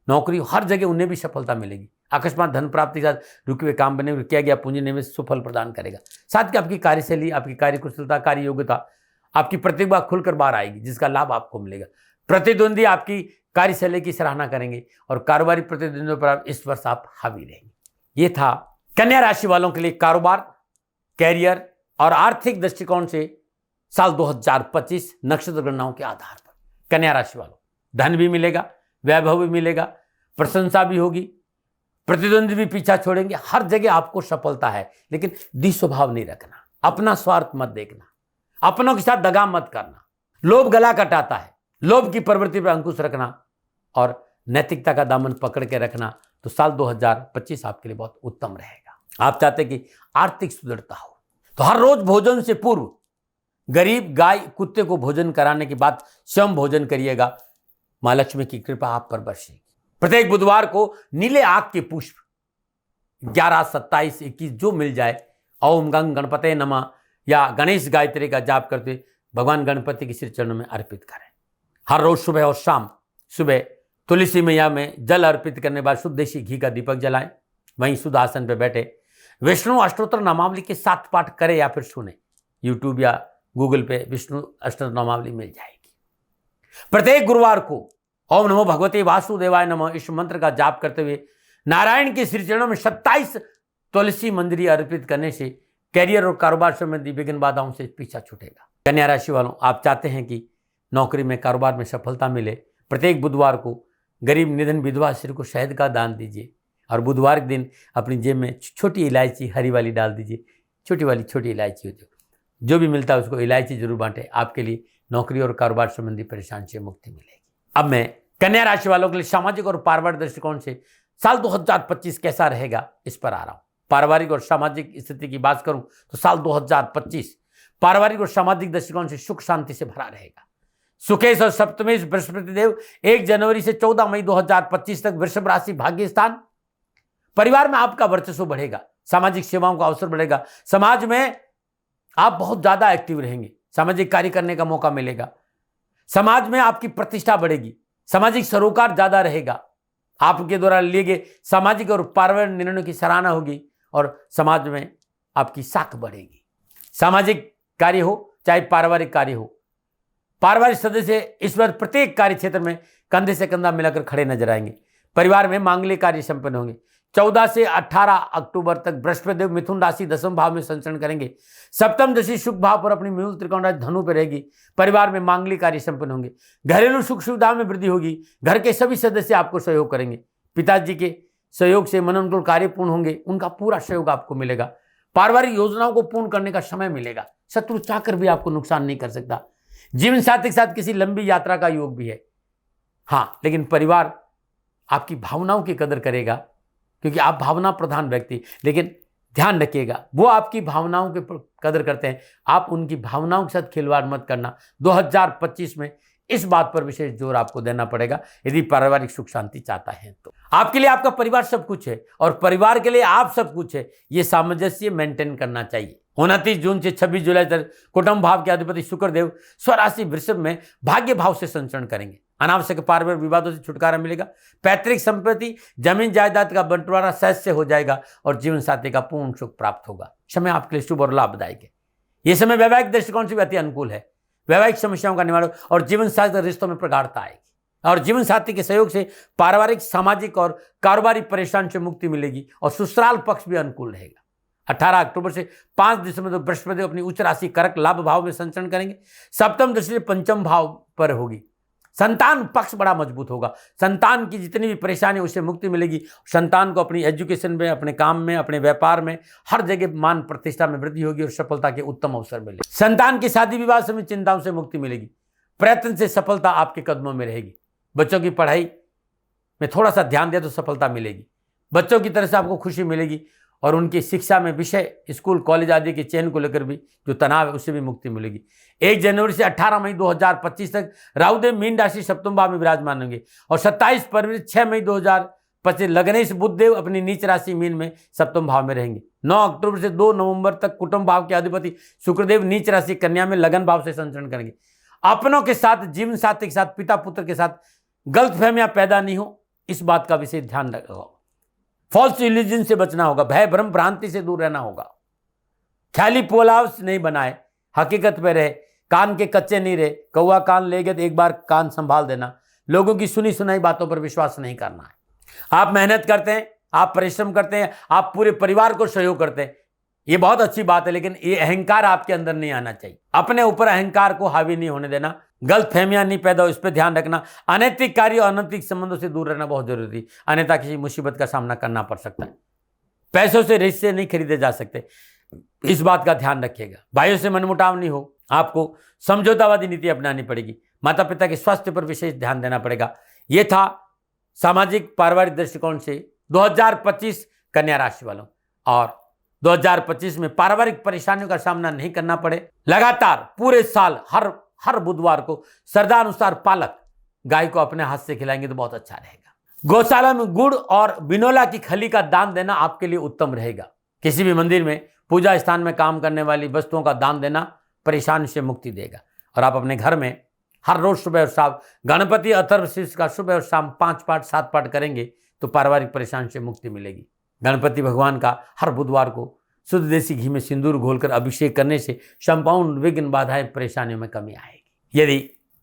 नौकरी हो, हर जगह उन्हें भी सफलता मिलेगी। अकस्मात धन प्राप्ति के साथ रुके हुए काम बने हुए किया गया पूंजी निवेश सुफल प्रदान करेगा। साथ ही आपकी कार्यशैली, आपकी कार्य कुशलता, कार्य योग्यता, आपकी प्रतिभा खुलकर बाहर आएगी, जिसका लाभ आपको मिलेगा। प्रतिद्वंदी आपकी कार्यशैली की सराहना करेंगे और कारोबारी प्रतिद्वंदियों पर इस वर्ष आप हावी रहेंगे। ये था कन्या राशि वालों के लिए कारोबार, कैरियर और आर्थिक दृष्टिकोण से साल 2025 नक्षत्र गणनाओं के आधार पर। कन्या राशि वालों, धन भी मिलेगा, वैभव भी मिलेगा, प्रशंसा भी होगी, प्रतिद्वंदी भी पीछा छोड़ेंगे, हर जगह आपको सफलता है। लेकिन स्वभाव नहीं रखना, अपना स्वार्थ मत देखना, अपनों के साथ दगा मत करना। लोभ गला कटाता है, लोभ की प्रवृत्ति पर अंकुश रखना और नैतिकता का दामन पकड़ के रखना, तो साल 2025 आपके लिए बहुत उत्तम रहेगा। आप चाहते कि आर्थिक सुदृढ़ता हो, तो हर रोज भोजन से पूर्व गरीब गाय कुत्ते को भोजन कराने के बाद स्वयं भोजन करिएगा। मां लक्ष्मी की कृपा आप पर बरसेगी। प्रत्येक बुधवार को नीले आग के पुष्प 11, 27, 21 जो मिल जाए, ओम गंग गणपते नमः या गणेश गायत्री का जाप करते भगवान गणपति के श्री चरणों में अर्पित करें। हर रोज सुबह और शाम, सुबह तुलसी मैया में जल अर्पित करने के बाद शुद्ध देशी घी का दीपक जलाएं। वहीं शुद्ध आसन पर बैठे विष्णु अष्टोत्तर नामावली के 7 पाठ करें या फिर सुने। यूट्यूब या गूगल पे विष्णु अष्टोत्तर नामावली मिल जाएगी। प्रत्येक गुरुवार को ओम नमो भगवते वासुदेवाय नमः इस मंत्र का जाप करते हुए नारायण के श्री चरणों में 27 तुलसी मंजरी अर्पित करने से कैरियर और कारोबार संबंधी विघ्न बाधाओं से पीछा छूटेगा। कन्या राशि वालों, आप चाहते हैं कि नौकरी में, कारोबार में सफलता मिले। प्रत्येक बुधवार को गरीब निधन विधवा स्त्री को शहद का दान दीजिए और बुधवार के दिन अपनी जेब में छोटी इलायची हरी वाली डाल दीजिए। छोटी इलायची हो जो भी मिलता है उसको इलायची जरूर बांटे। आपके लिए नौकरी और कारोबार संबंधी परेशानी से मुक्ति मिलेगी। अब मैं कन्या राशि वालों के लिए सामाजिक और पारिवारिक दृष्टिकोण से साल 2025 कैसा रहेगा इस पर आ रहा हूं। पारिवारिक और सामाजिक स्थिति की बात करूं तो साल 2025 पारिवारिक और सामाजिक दृष्टिकोण से सुख शांति से भरा रहेगा। सुकेश और सप्तमेश बृहस्पति देव 1 जनवरी से 14 मई 2025 तक वृषभ राशि भाग्य स्थान। परिवार में आपका वर्चस्व बढ़ेगा, सामाजिक सेवाओं का अवसर बढ़ेगा, समाज में आप बहुत ज्यादा एक्टिव रहेंगे, सामाजिक कार्य करने का मौका मिलेगा, समाज में आपकी प्रतिष्ठा बढ़ेगी, सामाजिक सरोकार ज्यादा रहेगा, आपके द्वारा लिए गए सामाजिक और पारिवारिक निर्णयों की सराहना होगी और समाज में आपकी साख बढ़ेगी। सामाजिक कार्य हो चाहे पारिवारिक कार्य हो, पारिवारिक सदस्य इस बार प्रत्येक कार्य क्षेत्र में कंधे से कंधा मिलाकर खड़े नजर आएंगे। परिवार में मांगलिक कार्य संपन्न होंगे। 14 से 18 अक्टूबर तक बृहस्पति देव मिथुन राशि 10वें भाव में संचरण करेंगे। सप्तम दशा शुभ भाव पर अपनी मूल त्रिकोण राशि धनु पर रहेगी। परिवार में मांगलिक कार्य संपन्न होंगे। घरेलू सुख सुविधा में वृद्धि होगी। घर के सभी सदस्य आपको सहयोग करेंगे। पिताजी के सहयोग से मनोनुकूल कार्य पूर्ण होंगे, उनका पूरा सहयोग आपको मिलेगा। पारिवारिक योजनाओं को पूर्ण करने का समय मिलेगा। शत्रु चाहकर भी आपको नुकसान नहीं कर सकता। जीवन साथी के साथ किसी लंबी यात्रा का योग भी है। हाँ, लेकिन परिवार आपकी भावनाओं की कदर करेगा क्योंकि आप भावना प्रधान व्यक्ति, लेकिन ध्यान रखिएगा वो आपकी भावनाओं की कदर करते हैं, आप उनकी भावनाओं के साथ खिलवाड़ मत करना। 2025 में इस बात पर विशेष जोर आपको देना पड़ेगा यदि पारिवारिक सुख शांति चाहता है तो। आपके लिए आपका परिवार सब कुछ है और परिवार के लिए आप सब कुछ है, ये सामंजस्य मेंटेन करना चाहिए। 29 जून से 26 जुलाई तक कुटुंब भाव के अधिपति शुक्रदेव स्वराशि वृषभ में भाग्य भाव से संचरण करेंगे। अनावश्यक पारिवारिक विवादों से छुटकारा मिलेगा। पैतृक संपत्ति, जमीन जायदाद का बंटवारा सहज से हो जाएगा और जीवन साथी का पूर्ण सुख प्राप्त होगा। समय आपके लिए शुभ और लाभदायक है। यह समय वैवाहिक दृष्टिकोण से भी अति अनुकूल है। वैवाहिक समस्याओं का निवारण और जीवन साथी रिश्तों में प्रगाढ़ता आएगी और जीवन साथी के सहयोग से पारिवारिक, सामाजिक और कारोबारी परेशानी से मुक्ति मिलेगी और ससुराल पक्ष भी अनुकूल रहेगा। 18 अक्टूबर से 5 दिसंबर तक बृहस्पति अपनी उच्च राशि कर्क लाभ भाव में संचरण करेंगे। सप्तम दृष्टि पंचम भाव पर होगी। संतान पक्ष बड़ा मजबूत होगा। संतान की जितनी भी परेशानी उससे मुक्ति मिलेगी। संतान को अपनी एजुकेशन में, अपने काम में, अपने व्यापार में, हर जगह मान प्रतिष्ठा में वृद्धि होगी और सफलता के उत्तम अवसर मिलेंगे। संतान की शादी विवाह समय चिंताओं से मुक्ति मिलेगी। प्रयत्न से सफलता आपके कदमों में रहेगी। बच्चों की पढ़ाई में थोड़ा सा ध्यान दिया तो सफलता मिलेगी। बच्चों की तरफ से आपको खुशी मिलेगी और उनकी शिक्षा में विषय, स्कूल, कॉलेज आदि के चयन को लेकर भी जो तनाव है उससे भी मुक्ति मिलेगी। 1 जनवरी से 18 मई 2025 तक राहुदेव मीन राशि सप्तम भाव में विराजमान होंगे और 27 फरवरी 6 मई 25 लग्नेश बुधदेव अपनी नीच राशि मीन में सप्तम भाव में रहेंगे। 9 अक्टूबर से 2 नवंबर तक कुटुंब भाव के अधिपति शुक्रदेव नीच राशि कन्या में लगन भाव से संचरण करेंगे। अपनों के साथ, जीवन साथी के साथ, पिता पुत्र के साथ गलतफहमियां पैदा नहीं हो, इस बात का विशेष ध्यान रखना होगा। फॉल्स इल्यूजन से बचना होगा, भय भ्रम भ्रांति से दूर रहना होगा, ख्याली पुलाव नहीं बनाए, हकीकत पे रहे, कान के कच्चे नहीं रहे। कौवा कान ले गए तो एक बार कान संभाल देना, लोगों की सुनी सुनाई बातों पर विश्वास नहीं करना है। आप मेहनत करते हैं, आप परिश्रम करते हैं, आप पूरे परिवार को सहयोग करते हैं, ये बहुत अच्छी बात है, लेकिन ये अहंकार आपके अंदर नहीं आना चाहिए। अपने ऊपर अहंकार को हावी नहीं होने देना, गलतफहमियां नहीं पैदा हो, इस पर ध्यान रखना। अनैतिक कार्य और अनैतिक संबंधों से दूर रहना बहुत जरूरी है, अन्यथा किसी मुसीबत का सामना करना पड़ सकता है। पैसों से रिश्ते नहीं खरीदे जा सकते, इस बात का ध्यान रखिएगा। भाइयों से मनमुटाव नहीं हो, आपको समझौतावादी नीति अपनानी पड़ेगी। माता पिता के स्वास्थ्य पर विशेष ध्यान देना पड़ेगा। ये था सामाजिक पारिवारिक दृष्टिकोण से 2025 कन्या राशि वालों, और 2025 में पारिवारिक परेशानियों का सामना नहीं करना पड़े। लगातार पूरे साल हर बुधवार को श्रद्धानुसार पालक गाय को अपने हाथ से खिलाएंगे तो बहुत अच्छा रहेगा। गौशाला में गुड़ और बिनोला की खली का दान देना आपके लिए उत्तम रहेगा। किसी भी मंदिर में, पूजा स्थान में काम करने वाली वस्तुओं का दान देना परेशानी से मुक्ति देगा। और आप अपने घर में हर रोज सुबह और शाम गणपति अथर्वशीर्ष का सुबह और शाम 5 पाठ 7 पाठ करेंगे तो पारिवारिक परेशानी से मुक्ति मिलेगी। गणपति भगवान का हर बुधवार को शुद्ध देसी घी में सिंदूर घोलकर अभिषेक करने से संपूर्ण विघ्न बाधाएं परेशानियों में कमी आएगी। यदि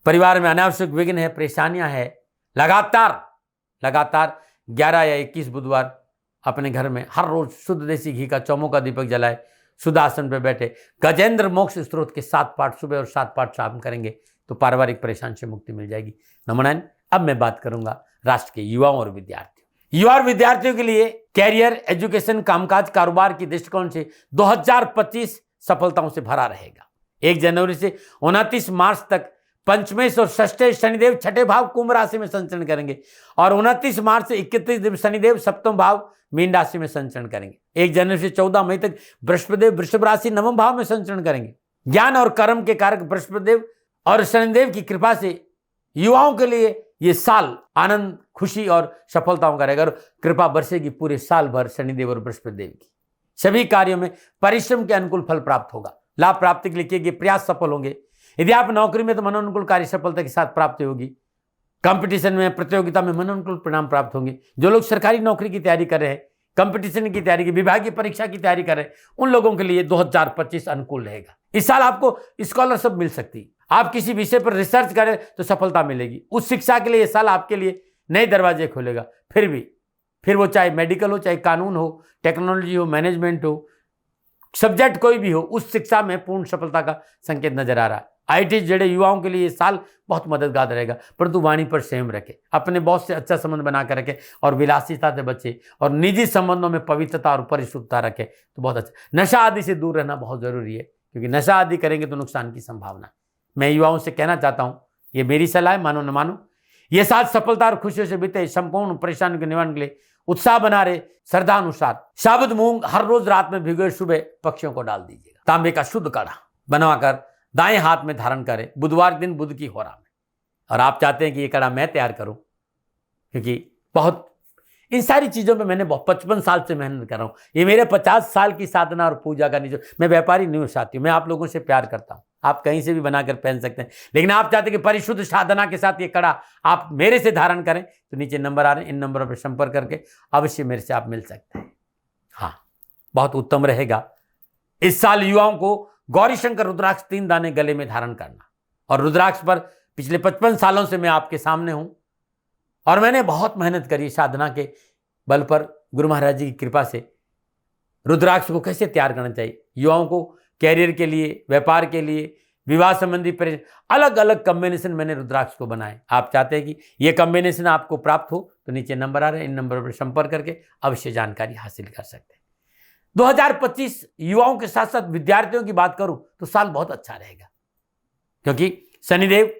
परिवार में अनावश्यक विघ्न है, परेशानियां हैं, लगातार 11 या 21 बुधवार अपने घर में हर रोज शुद्ध देसी घी का चौमुखा दीपक जलाए, शुद्ध आसन पर बैठे गजेंद्र मोक्ष स्त्रोत के 7 पाठ सुबह और 7 पाठ शाम करेंगे तो पारिवारिक परेशानी से मुक्ति मिल जाएगी। नंबर 9, अब मैं बात करूंगा राष्ट्र के युवाओं और विद्यार्थियों। युवा और विद्यार्थियों के लिए कैरियर, एजुकेशन, कामकाज, कारोबार की दृष्टिकोण से 2025 सफलताओं से भरा रहेगा। 1 जनवरी से 29 मार्च तक पंचमेश और षष्ठे शनिदेव छठे भाव कुंभ राशि में संचरण करेंगे और 29 मार्च से 31 दिन शनिदेव सप्तम भाव मीन राशि में संचरण करेंगे। 1 जनवरी से 14 मई तक बृहस्पतिदेव वृषभ राशि नवम भाव में संचरण करेंगे। ज्ञान और कर्म के कारक बृहस्पतिदेव और शनिदेव की कृपा से युवाओं के लिए ये साल आनंद, खुशी और सफलताओं का रहेगा और कृपा बरसेगी पूरे साल भर शनिदेव और बृहस्पतिदेव की। सभी कार्यों में परिश्रम के अनुकूल फल प्राप्त होगा। लाभ प्राप्ति के लिए किए गए प्रयास सफल होंगे। यदि आप नौकरी में तो मनोनुकूल कार्य सफलता के साथ प्राप्ति होगी। कंपटीशन में, प्रतियोगिता में मनोनुकूल परिणाम प्राप्त होंगे। जो लोग सरकारी नौकरी की तैयारी कर रहे हैं, कंपटीशन की तैयारी की, विभागीय परीक्षा की तैयारी कर रहे हैं, उन लोगों के लिए 2025 अनुकूल रहेगा। इस साल आपको स्कॉलरशिप मिल सकती है। आप किसी विषय पर रिसर्च करें तो सफलता मिलेगी। उस शिक्षा के लिए यह साल आपके लिए नए दरवाजे खोलेगा। फिर वो चाहे मेडिकल हो, चाहे कानून हो, टेक्नोलॉजी हो, मैनेजमेंट हो, सब्जेक्ट कोई भी हो, उस शिक्षा में पूर्ण सफलता का संकेत नजर आ रहा है। आईटी जुड़े युवाओं के लिए ये साल बहुत मददगार रहेगा, परंतु वाणी पर संयम रखें, अपने बॉस से अच्छा संबंध बनाकर रखें और विलासिता से बचें और निजी संबंधों में पवित्रता और परिशुद्धता रखें तो बहुत अच्छा। नशा आदि से दूर रहना बहुत जरूरी है, क्योंकि नशा आदि करेंगे तो नुकसान की संभावना है। मैं युवाओं से कहना चाहता हूँ, ये मेरी सलाह है, मानो न मानो, ये साल सफलता और खुशियों से बीते। संपूर्ण परेशानियों के निवारण के लिए उत्साह बना रहे। श्रद्धा अनुसार साबुत मूंग हर रोज रात में भिगोए सुबह पक्षियों को डाल दीजिएगा। तांबे का शुद्ध काढ़ा बनवाकर दाएं हाथ में धारण करें बुधवार दिन बुध की होरा में। और आप चाहते हैं कि ये काढ़ा मैं तैयार करूं, क्योंकि बहुत इन सारी चीज़ों में मैंने 55 साल से मेहनत कर रहा हूँ। ये मेरे 50 साल की साधना और पूजा का निजो। मैं व्यापारी नहीं हूँ साथी, मैं आप लोगों से प्यार करता हूँ। आप कहीं से भी बनाकर पहन सकते हैं, लेकिन आप चाहते हैं कि परिशुद्ध साधना के साथ ये कड़ा आप मेरे से धारण करें तो नीचे नंबर आ रहे हैं, इन नंबरों पर संपर्क करके अवश्य मेरे से आप मिल सकते हैं। हाँ, बहुत उत्तम रहेगा। इस साल युवाओं को गौरी शंकर रुद्राक्ष 3 दाने गले में धारण करना। और रुद्राक्ष पर पिछले 55 सालों से मैं आपके सामने हूं और मैंने बहुत मेहनत करी साधना के बल पर। गुरु महाराज जी की कृपा से रुद्राक्ष को कैसे तैयार करना चाहिए, युवाओं को कैरियर के लिए, व्यापार के लिए, विवाह संबंधी अलग अलग कॉम्बिनेशन मैंने रुद्राक्ष को बनाए। आप चाहते हैं कि ये कॉम्बिनेशन आपको प्राप्त हो तो नीचे नंबर आ रहे हैं, इन नंबर पर संपर्क करके अवश्य जानकारी हासिल कर सकते हैं। 2025 युवाओं के साथ साथ विद्यार्थियों की बात करूं तो साल बहुत अच्छा रहेगा, क्योंकि शनिदेव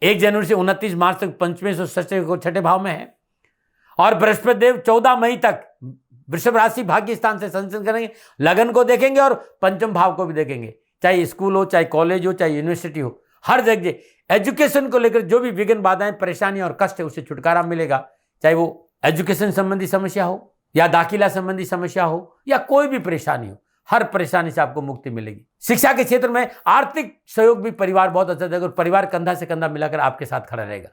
1 जनवरी से 29 मार्च तक पंचमेश और षष्ठे को छठे भाव में है और बृहस्पति देव 14 मई तक वृषभ राशि भाग्य स्थान से संचरण करेंगे। लगन को देखेंगे और पंचम भाव को भी देखेंगे। चाहे स्कूल हो, चाहे कॉलेज हो, चाहे यूनिवर्सिटी हो, हर जगह एजुकेशन को लेकर जो भी विघ्न बाधाएं, परेशानी और कष्ट है उससे छुटकारा मिलेगा। चाहे वो एजुकेशन संबंधी समस्या हो या दाखिला संबंधी समस्या हो या कोई भी परेशानी हो, हर परेशानी से आपको मुक्ति मिलेगी। शिक्षा के क्षेत्र में आर्थिक सहयोग भी परिवार बहुत अच्छा देगा और परिवार कंधा से कंधा मिलाकर आपके साथ खड़ा रहेगा।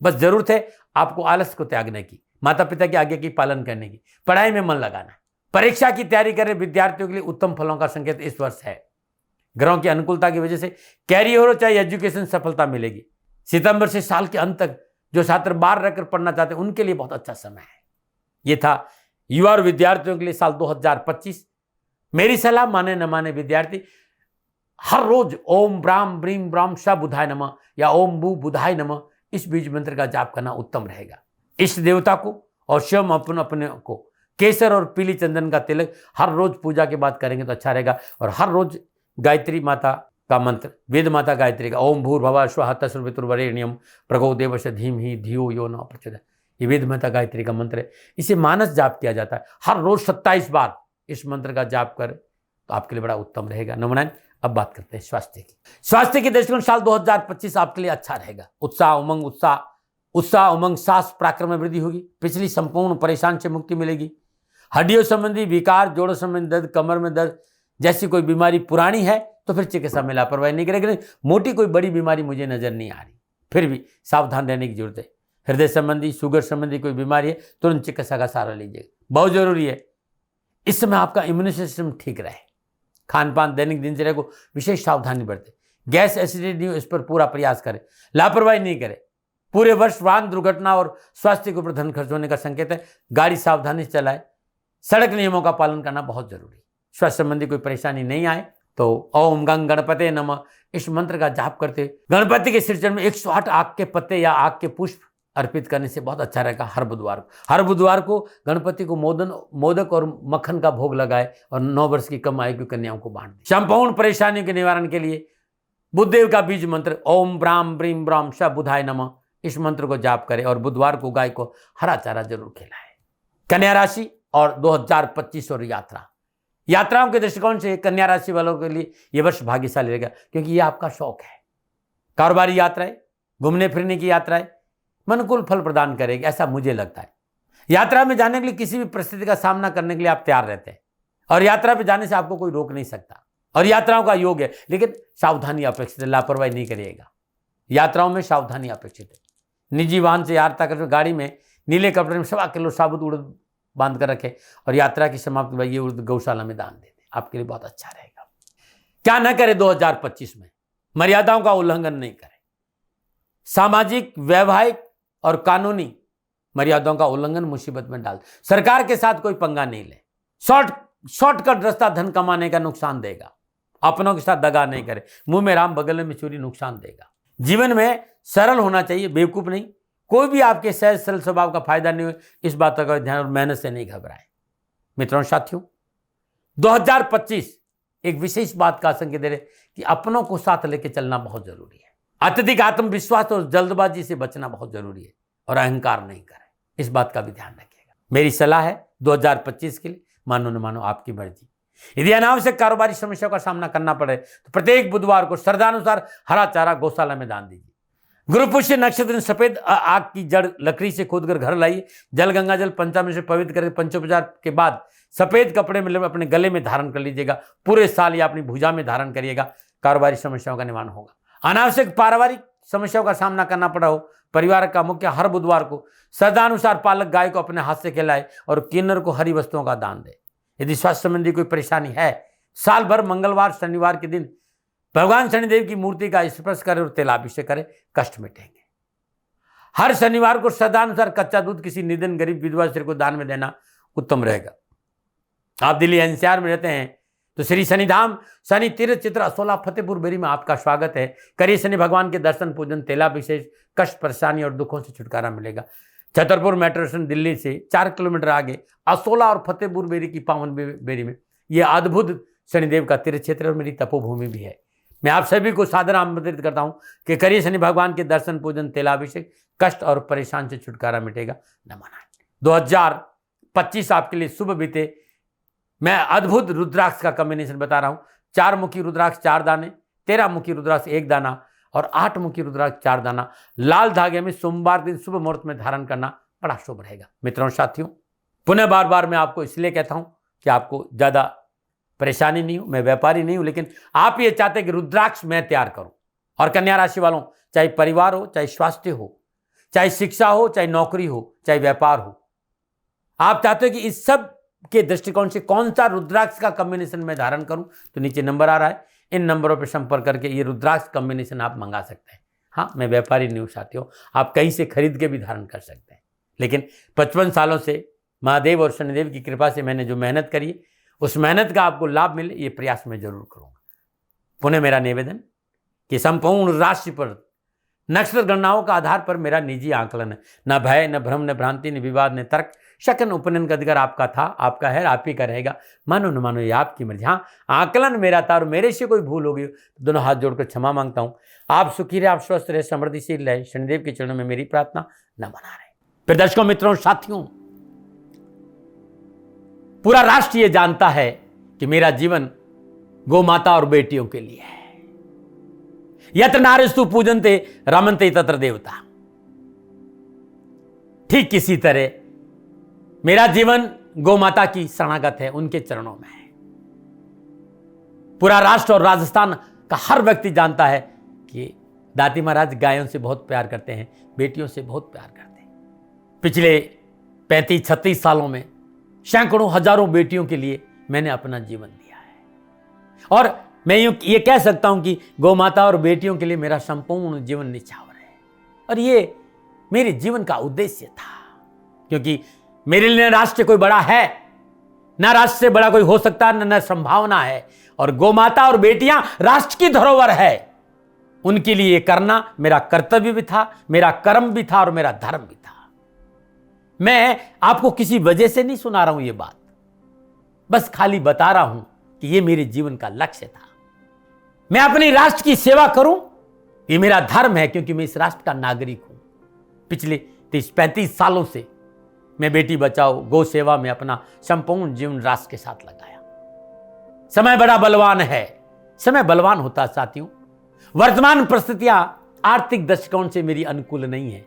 बस जरूरत है आपको आलस को त्यागने की, माता पिता की आज्ञा की पालन करने की, पढ़ाई में मन लगाना है। परीक्षा की तैयारी कर रहे विद्यार्थियों के लिए उत्तम फलों का संकेत इस वर्ष है। ग्रहों की अनुकूलता की वजह से कैरियर हो चाहे एजुकेशन सफलता मिलेगी। सितंबर से साल के अंत तक जो छात्र बाहर रहकर पढ़ना चाहते हैं उनके लिए बहुत अच्छा समय है। ये था युवा और विद्यार्थियों के लिए साल 2025। मेरी सलाह माने न माने विद्यार्थी हर रोज ओम ब्राम ब्रीम ब्राम स बुधाय नमः या ओम भू बुधाय नमः इस बीज मंत्र का जाप करना उत्तम रहेगा। इष्ट देवता को और स्वयं अपने को केसर और पीली चंदन का तिलक हर रोज पूजा के बाद करेंगे तो अच्छा रहेगा। और हर रोज गायत्री माता का मंत्र, वेद माता गायत्री का ओम भूर्भुवः स्वः तत्सवितुर्वरेण्यं भर्गो देवस्य धीमहि धियो यो न प्रचोदयात्, ये वेद माता गायत्री का मंत्र है। इसे मानस जाप किया जाता है। हर रोज 27 बार इस मंत्र का जाप कर तो आपके लिए बड़ा उत्तम रहेगा। नंबर 9, अब बात करते हैं स्वास्थ्य की। स्वास्थ्य के दृष्टिकोण साल 2025 आपके लिए अच्छा रहेगा। उत्साह उमंग साहस पराक्रम में वृद्धि होगी। पिछली संपूर्ण परेशान से मुक्ति मिलेगी। हड्डियों संबंधी विकार, जोड़ों संबंधी दर्द, कमर में दर्द जैसी कोई बीमारी पुरानी है तो फिर चिकित्सा में लापरवाही नहीं करेगी। मोटी कोई बड़ी बीमारी मुझे नजर नहीं आ रही, फिर भी सावधान रहने की जरूरत है। हृदय संबंधी, शुगर संबंधी कोई बीमारी है तुरंत चिकित्सा का सहारा लीजिएगा, बहुत जरूरी है। इस समय आपका इम्यून सिस्टम ठीक रहे। खान पान, दैनिक दिनचर्या को विशेष सावधानी बरतें। गैस एसिडिटी इस पर पूरा प्रयास करें, लापरवाही नहीं करें। पूरे वर्ष वाहन दुर्घटना और स्वास्थ्य के ऊपर धन खर्च होने का संकेत है। गाड़ी सावधानी से चलाए। सड़क नियमों का पालन करना बहुत जरूरी है। स्वास्थ्य संबंधी कोई परेशानी नहीं आए तो ओम गंग गणपते नमः इस मंत्र का जाप करते गणपति के सिर में 108 आग के पत्ते या आग के पुष्प अर्पित करने से बहुत अच्छा रहेगा। हर बुधवार को गणपति को मोदक और मक्खन का भोग लगाए और 9 वर्ष की कम आयु की कन्याओं को बांट दें। संपूर्ण परेशानियों के निवारण के लिए बुद्धदेव का बीज मंत्र ओम ब्राम ब्रीम ब्राम स बुधाय नमः इस मंत्र को जाप करें और बुधवार को गाय को हरा चारा जरूर खिलाएं। कन्या राशि और 2025 और यात्राओं के दृष्टिकोण से कन्या राशि वालों के लिए यह वर्ष भाग्यशाली रहेगा, क्योंकि यह आपका शौक है। कारोबारी यात्राएं, घूमने फिरने की यात्राएं अनुकूल फल प्रदान करेगी, ऐसा मुझे लगता है। यात्रा में जाने के लिए किसी भी परिस्थिति का सामना करने के लिए आप तैयार रहते हैं और यात्रा पे जाने से आपको कोई रोक नहीं सकता और यात्राओं का योग है, लेकिन सावधानी अपेक्षित है, लापरवाही नहीं करिएगा। यात्राओं में सावधानी अपेक्षित है। निजी वाहन से यात्रा करते गाड़ी में नीले कपड़े में 1.25 किलो साबुत उड़द बांध कर रखें और यात्रा की समाप्ति में ये उड़द गौशाला में दान दे दें, आपके लिए बहुत अच्छा रहेगा। क्या न करें 2025 में? मर्यादाओं का उल्लंघन नहीं करें। सामाजिक, वैवाहिक और कानूनी मर्यादाओं का उल्लंघन मुसीबत में डाल। सरकार के साथ कोई पंगा नहीं ले। शॉर्टकट रास्ता धन कमाने का नुकसान देगा। अपनों के साथ दगा नहीं करे। मुंह में राम बगल में चोरी नुकसान देगा। जीवन में सरल होना चाहिए, बेवकूफ नहीं। कोई भी आपके सहज सरल स्वभाव का फायदा नहीं हो, इस बात का ध्यान और मेहनत से नहीं घबराएं। मित्रों साथियों, 2025 एक विशेष बात का संकेत दे रहे कि अपनों को साथ लेके चलना बहुत जरूरी है। अत्यधिक आत्मविश्वास और जल्दबाजी से बचना बहुत जरूरी है और अहंकार नहीं करें, इस बात का भी ध्यान रखिएगा। मेरी सलाह है 2025 के लिए, मानो न मानो आपकी मर्जी। यदि अनावश्यक कारोबारी समस्याओं का सामना करना पड़े तो प्रत्येक बुधवार को श्रद्धानुसार हरा चारा गौशाला में दान दीजिए। गुरु पुष्य नक्षत्र में सफेद आग की जड़ लकड़ी से खोदकर घर लाइए। जल गंगा जल पंचामृत से पवित्र करके पंचोपचार के बाद सफेद कपड़े में अपने गले में धारण कर लीजिएगा। पूरे साल या अपनी भुजा में धारण करिएगा। कारोबारी समस्याओं का निवारण होगा। अनावश्यक पारिवारिक समस्याओं का सामना करना पड़ा हो, परिवार का मुखिया हर बुधवार को श्रद्धानुसार पालक गाय को अपने हाथ से खिलाए और किन्नर को हरी वस्तुओं का दान दे। यदि स्वास्थ्य संबंधी कोई परेशानी है, साल भर मंगलवार शनिवार के दिन भगवान शनिदेव की मूर्ति का स्पर्श करें और तेलाभिषेक करें, कष्ट मिटेंगे। हर शनिवार को श्रद्धानुसार कच्चा दूध किसी निधन गरीब विधवा स्त्री को दान में देना उत्तम रहेगा। आप दिल्ली एनसीआर में रहते हैं तो श्री शनिधाम शनि तीर्थ चित्र असोला फतेहपुर बेरी में आपका स्वागत है। करिए शनि भगवान के दर्शन पूजन, तेलाभिषेक, कष्ट परेशानी और दुखों से छुटकारा मिलेगा। छतरपुर मेट्रो स्टेशन दिल्ली से 4 किलोमीटर आगे असोला और फतेहपुर बेरी की पावन बेरी में यह अद्भुत शनिदेव का तीर्थ क्षेत्र और मेरी तपोभूमि भी है। मैं आप सभी को सादर आमंत्रित करता हूं कि करिए शनि भगवान के दर्शन पूजन, तेलाभिषेक, कष्ट और परेशान से छुटकारा मिटेगा। नमन। 2025 आपके लिए शुभ बीते। मैं अद्भुत रुद्राक्ष का कॉम्बिनेशन बता रहा हूं। 4 मुखी रुद्राक्ष 4 दाने, 13 मुखी रुद्राक्ष 1 दाना और 8 मुखी रुद्राक्ष 4 दाना लाल धागे में सोमवार दिन शुभ मुहूर्त में धारण करना बड़ा शुभ रहेगा। मित्रों साथियों, पुनः बार बार मैं आपको इसलिए कहता हूं कि आपको ज़्यादा परेशानी नहीं हो। मैं व्यापारी नहीं हूं, लेकिन आप ये चाहते कि रुद्राक्ष मैं तैयार करूं। और कन्या राशि वालों, चाहे परिवार हो, चाहे स्वास्थ्य हो, चाहे शिक्षा हो, चाहे नौकरी हो, चाहे व्यापार हो, आप चाहते हो कि इस सब के दृष्टिकोण से कौन सा रुद्राक्ष का कॉम्बिनेशन मैं धारण करूं, तो नीचे नंबर आ रहा है, इन नंबरों पर संपर्क करके ये रुद्राक्ष कॉम्बिनेशन आप मंगा सकते हैं। हाँ, मैं व्यापारी नहीं हूं साथियों, आप कहीं से खरीद के भी धारण कर सकते हैं, लेकिन 55 सालों से महादेव और शनिदेव की कृपा से मैंने जो मेहनत करी है, उस मेहनत का आपको लाभ मिले, ये प्रयास मैं जरूर करूंगा। पुनः मेरा निवेदन कि संपूर्ण राशि पर नक्षत्र गणनाओं का आधार पर मेरा निजी आकलन है। न भय, न भ्रम, न भ्रांति, न विवाद, न तर्क, शकन उपनयन का अधिकार आपका था, आपका है, आप ही का रहेगा। मानो न मानो ये आपकी मर्जी। हाँ, आकलन मेरा था और मेरे से कोई भूल हो गई तो दोनों हाथ जोड़कर क्षमा मांगता हूँ। आप सुखी रहे, आप स्वस्थ रहे, समृद्धिशील रहे, शनिदेव के चरणों में मेरी प्रार्थना, न बना रहे। फिर दर्शकों, मित्रों, साथियों, पूरा राष्ट्र ये जानता है कि मेरा जीवन गौ माता और बेटियों के लिए है। यत्र नारीस्तु पूजन्ते रमन्ते तत्र देवता। ठीक किसी तरह मेरा जीवन गौ माता की शरणागत है, उनके चरणों में है। पूरा राष्ट्र और राजस्थान का हर व्यक्ति जानता है कि दाती महाराज गायों से बहुत प्यार करते हैं, बेटियों से बहुत प्यार करते हैं। पिछले 35-36 सालों में सैकड़ों हजारों बेटियों के लिए मैंने अपना जीवन दिया है, और मैं ये कह सकता हूं कि गौ माता और बेटियों के लिए मेरा संपूर्ण जीवन निछावर है। और ये मेरे जीवन का उद्देश्य था, क्योंकि मेरे लिए राष्ट्र कोई बड़ा है, ना राष्ट्र से बड़ा कोई हो सकता है, न संभावना है। और गौ माता और बेटियां राष्ट्र की धरोहर है, उनके लिए ये करना मेरा कर्तव्य भी था, मेरा कर्म भी था और मेरा धर्म भी था। मैं आपको किसी वजह से नहीं सुना रहा हूं ये बात, बस खाली बता रहा हूं कि ये मेरे जीवन का लक्ष्य था। मैं अपने राष्ट्र की सेवा करूं, ये मेरा धर्म है, क्योंकि मैं इस राष्ट्र का नागरिक हूं। पिछले 30-35 सालों से मैं बेटी बचाओ, गौ सेवा में अपना संपूर्ण जीवन राष्ट्र के साथ लगाया। समय बड़ा बलवान है, समय बलवान होता है साथियों। वर्तमान परिस्थितियां आर्थिक दृष्टिकोण से मेरी अनुकूल नहीं है,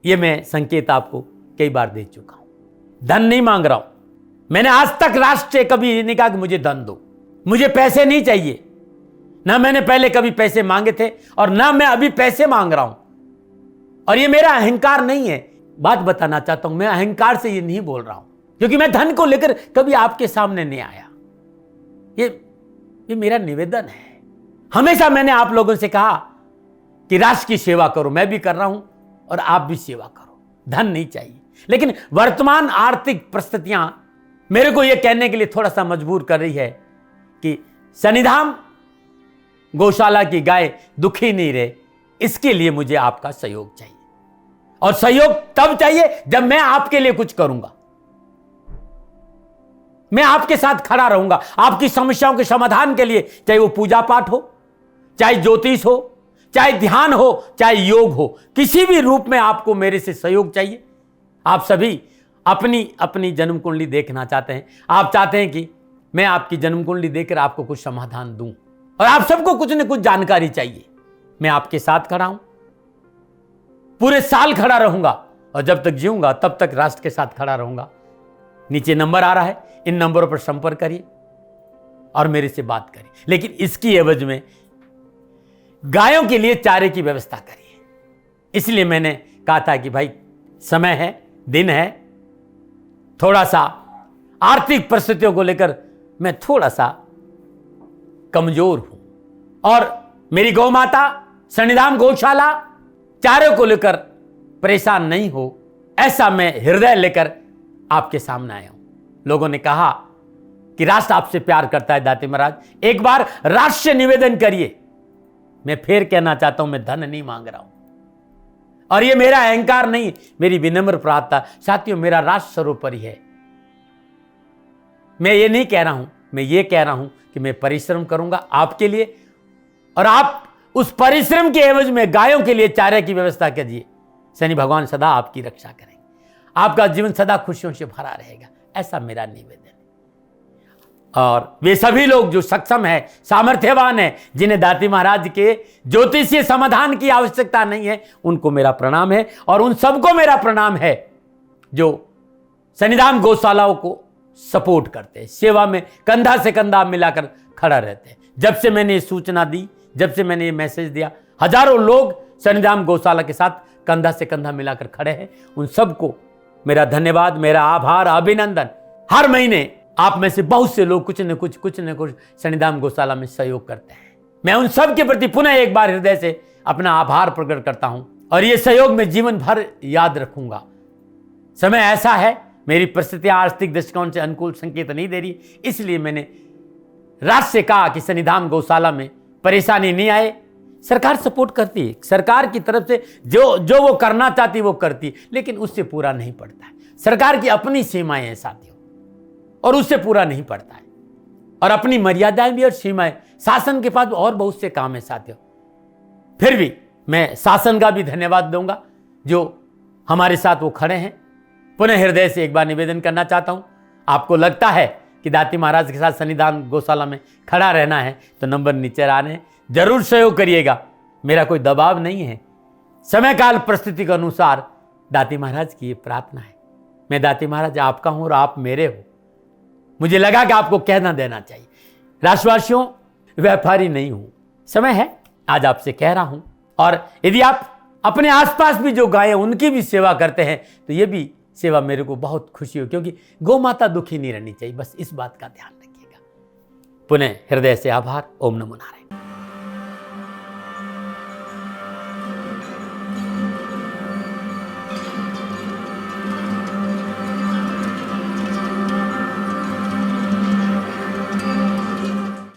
यह मैं संकेत आपको कई बार दे चुका हूं। धन नहीं मांग रहा हूं, मैंने आज तक राष्ट्र से कभी ये नहीं कहा कि मुझे धन दो, मुझे पैसे नहीं चाहिए। ना मैंने पहले कभी पैसे मांगे थे और ना मैं अभी पैसे मांग रहा हूं, और ये मेरा अहंकार नहीं है। बात बताना चाहता हूं, मैं अहंकार से ये नहीं बोल रहा हूं, क्योंकि मैं धन को लेकर कभी आपके सामने नहीं आया। ये मेरा निवेदन है। हमेशा मैंने आप लोगों से कहा कि राष्ट्र की सेवा करो, मैं भी कर रहा हूं और आप भी सेवा करो। धन नहीं चाहिए, लेकिन वर्तमान आर्थिक परिस्थितियां मेरे को यह कहने के लिए थोड़ा सा मजबूर कर रही है कि शनिधाम गौशाला की गाय दुखी नहीं रहे, इसके लिए मुझे आपका सहयोग चाहिए। और सहयोग तब चाहिए जब मैं आपके लिए कुछ करूंगा, मैं आपके साथ खड़ा रहूंगा आपकी समस्याओं के समाधान के लिए, चाहे वो पूजा पाठ हो, चाहे ज्योतिष हो, चाहे ध्यान हो, चाहे योग हो, किसी भी रूप में आपको मेरे से सहयोग चाहिए। आप सभी अपनी अपनी जन्म कुंडली देखना चाहते हैं, आप चाहते हैं कि मैं आपकी जन्म कुंडली देखकर आपको कुछ समाधान दूं, और आप सबको कुछ न कुछ जानकारी चाहिए। मैं आपके साथ खड़ा हूं, पूरे साल खड़ा रहूंगा, और जब तक जीऊंगा तब तक राष्ट्र के साथ खड़ा रहूंगा। नीचे नंबर आ रहा है, इन नंबरों पर संपर्क करिए और मेरे से बात करिए, लेकिन इसकी एवज में गायों के लिए चारे की व्यवस्था करिए। इसलिए मैंने कहा था कि भाई समय है, दिन है, थोड़ा सा आर्थिक परिस्थितियों को लेकर मैं थोड़ा सा कमजोर हूं, और मेरी गौ माता शनिधाम गौशाला चारे को लेकर परेशान नहीं हो, ऐसा मैं हृदय लेकर आपके सामने आया हूं। लोगों ने कहा कि राष्ट्र आपसे प्यार करता है दाती महाराज, एक बार राष्ट्र से निवेदन करिए। मैं फिर कहना चाहता हूं, मैं धन नहीं मांग रहा हूं, और ये मेरा अहंकार नहीं, मेरी विनम्र प्रार्थना। साथियों, मेरा राष्ट्र सर्वोपरि है। मैं ये नहीं कह रहा हूं, मैं ये कह रहा हूं कि मैं परिश्रम करूंगा आपके लिए, और आप उस परिश्रम के एवज में गायों के लिए चारे की व्यवस्था कीजिए। शनि भगवान सदा आपकी रक्षा करेंगे, आपका जीवन सदा खुशियों से भरा रहेगा, ऐसा मेरा निवेदन है। और वे सभी लोग जो सक्षम है, सामर्थ्यवान है, जिन्हें दाती महाराज के ज्योतिषीय समाधान की आवश्यकता नहीं है, उनको मेरा प्रणाम है, और उन सबको मेरा प्रणाम है जो सन्निधान गौशालाओं को सपोर्ट करते हैं, सेवा में कंधा से कंधा मिलाकर खड़ा रहते हैं। जब से मैंने ये सूचना दी, जब से मैंने ये मैसेज दिया, हजारों लोग सन्निधान गौशाला के साथ कंधा से कंधा मिलाकर खड़े हैं। उन सबको मेरा धन्यवाद, मेरा आभार, अभिनंदन। हर महीने आप में से बहुत से लोग कुछ न कुछ सन्निधान गौशाला में सहयोग करते हैं। मैं उन सब के प्रति पुनः एक बार हृदय से अपना आभार प्रकट करता हूं और ये सहयोग मैं जीवन भर याद रखूंगा। समय ऐसा है, मेरी परिस्थितियां आर्थिक दृष्टिकोण से अनुकूल संकेत नहीं दे रही, इसलिए मैंने राष्ट्र से कहा कि सन्निधान गौशाला में परेशानी नहीं आए। सरकार सपोर्ट करती है, सरकार की तरफ से जो वो करना चाहती वो करती, लेकिन उससे पूरा नहीं पड़ता है। सरकार की अपनी सीमाएं हैं साथियों, और उससे पूरा नहीं पड़ता है, और अपनी मर्यादाएं भी और सीमाएं। शासन के पास और बहुत से काम है साथियों। फिर भी मैं शासन का भी धन्यवाद दूंगा जो हमारे साथ वो खड़े हैं। पुनः हृदय से एक बार निवेदन करना चाहता हूं, आपको लगता है कि दाती महाराज के साथ सन्निधान गौशाला में खड़ा रहना है तो नंबर नीचे आ रहे हैं, जरूर सहयोग करिएगा। मेरा कोई दबाव नहीं है, समय काल परिस्थिति के अनुसार दाती महाराज की ये प्रार्थना है। मैं दाती महाराज आपका हूं और आप मेरे हो। मुझे लगा कि आपको कहना देना चाहिए। राष्ट्रवासियों, व्यापारी नहीं हूं, समय है आज आपसे कह रहा हूं। और यदि आप अपने आसपास भी जो गायें उनकी भी सेवा करते हैं तो ये भी सेवा मेरे को बहुत खुशी हो, क्योंकि गौ माता दुखी नहीं रहनी चाहिए। बस इस बात का ध्यान रखिएगा। पुनः हृदय से आभार। ओम नमो नारायण।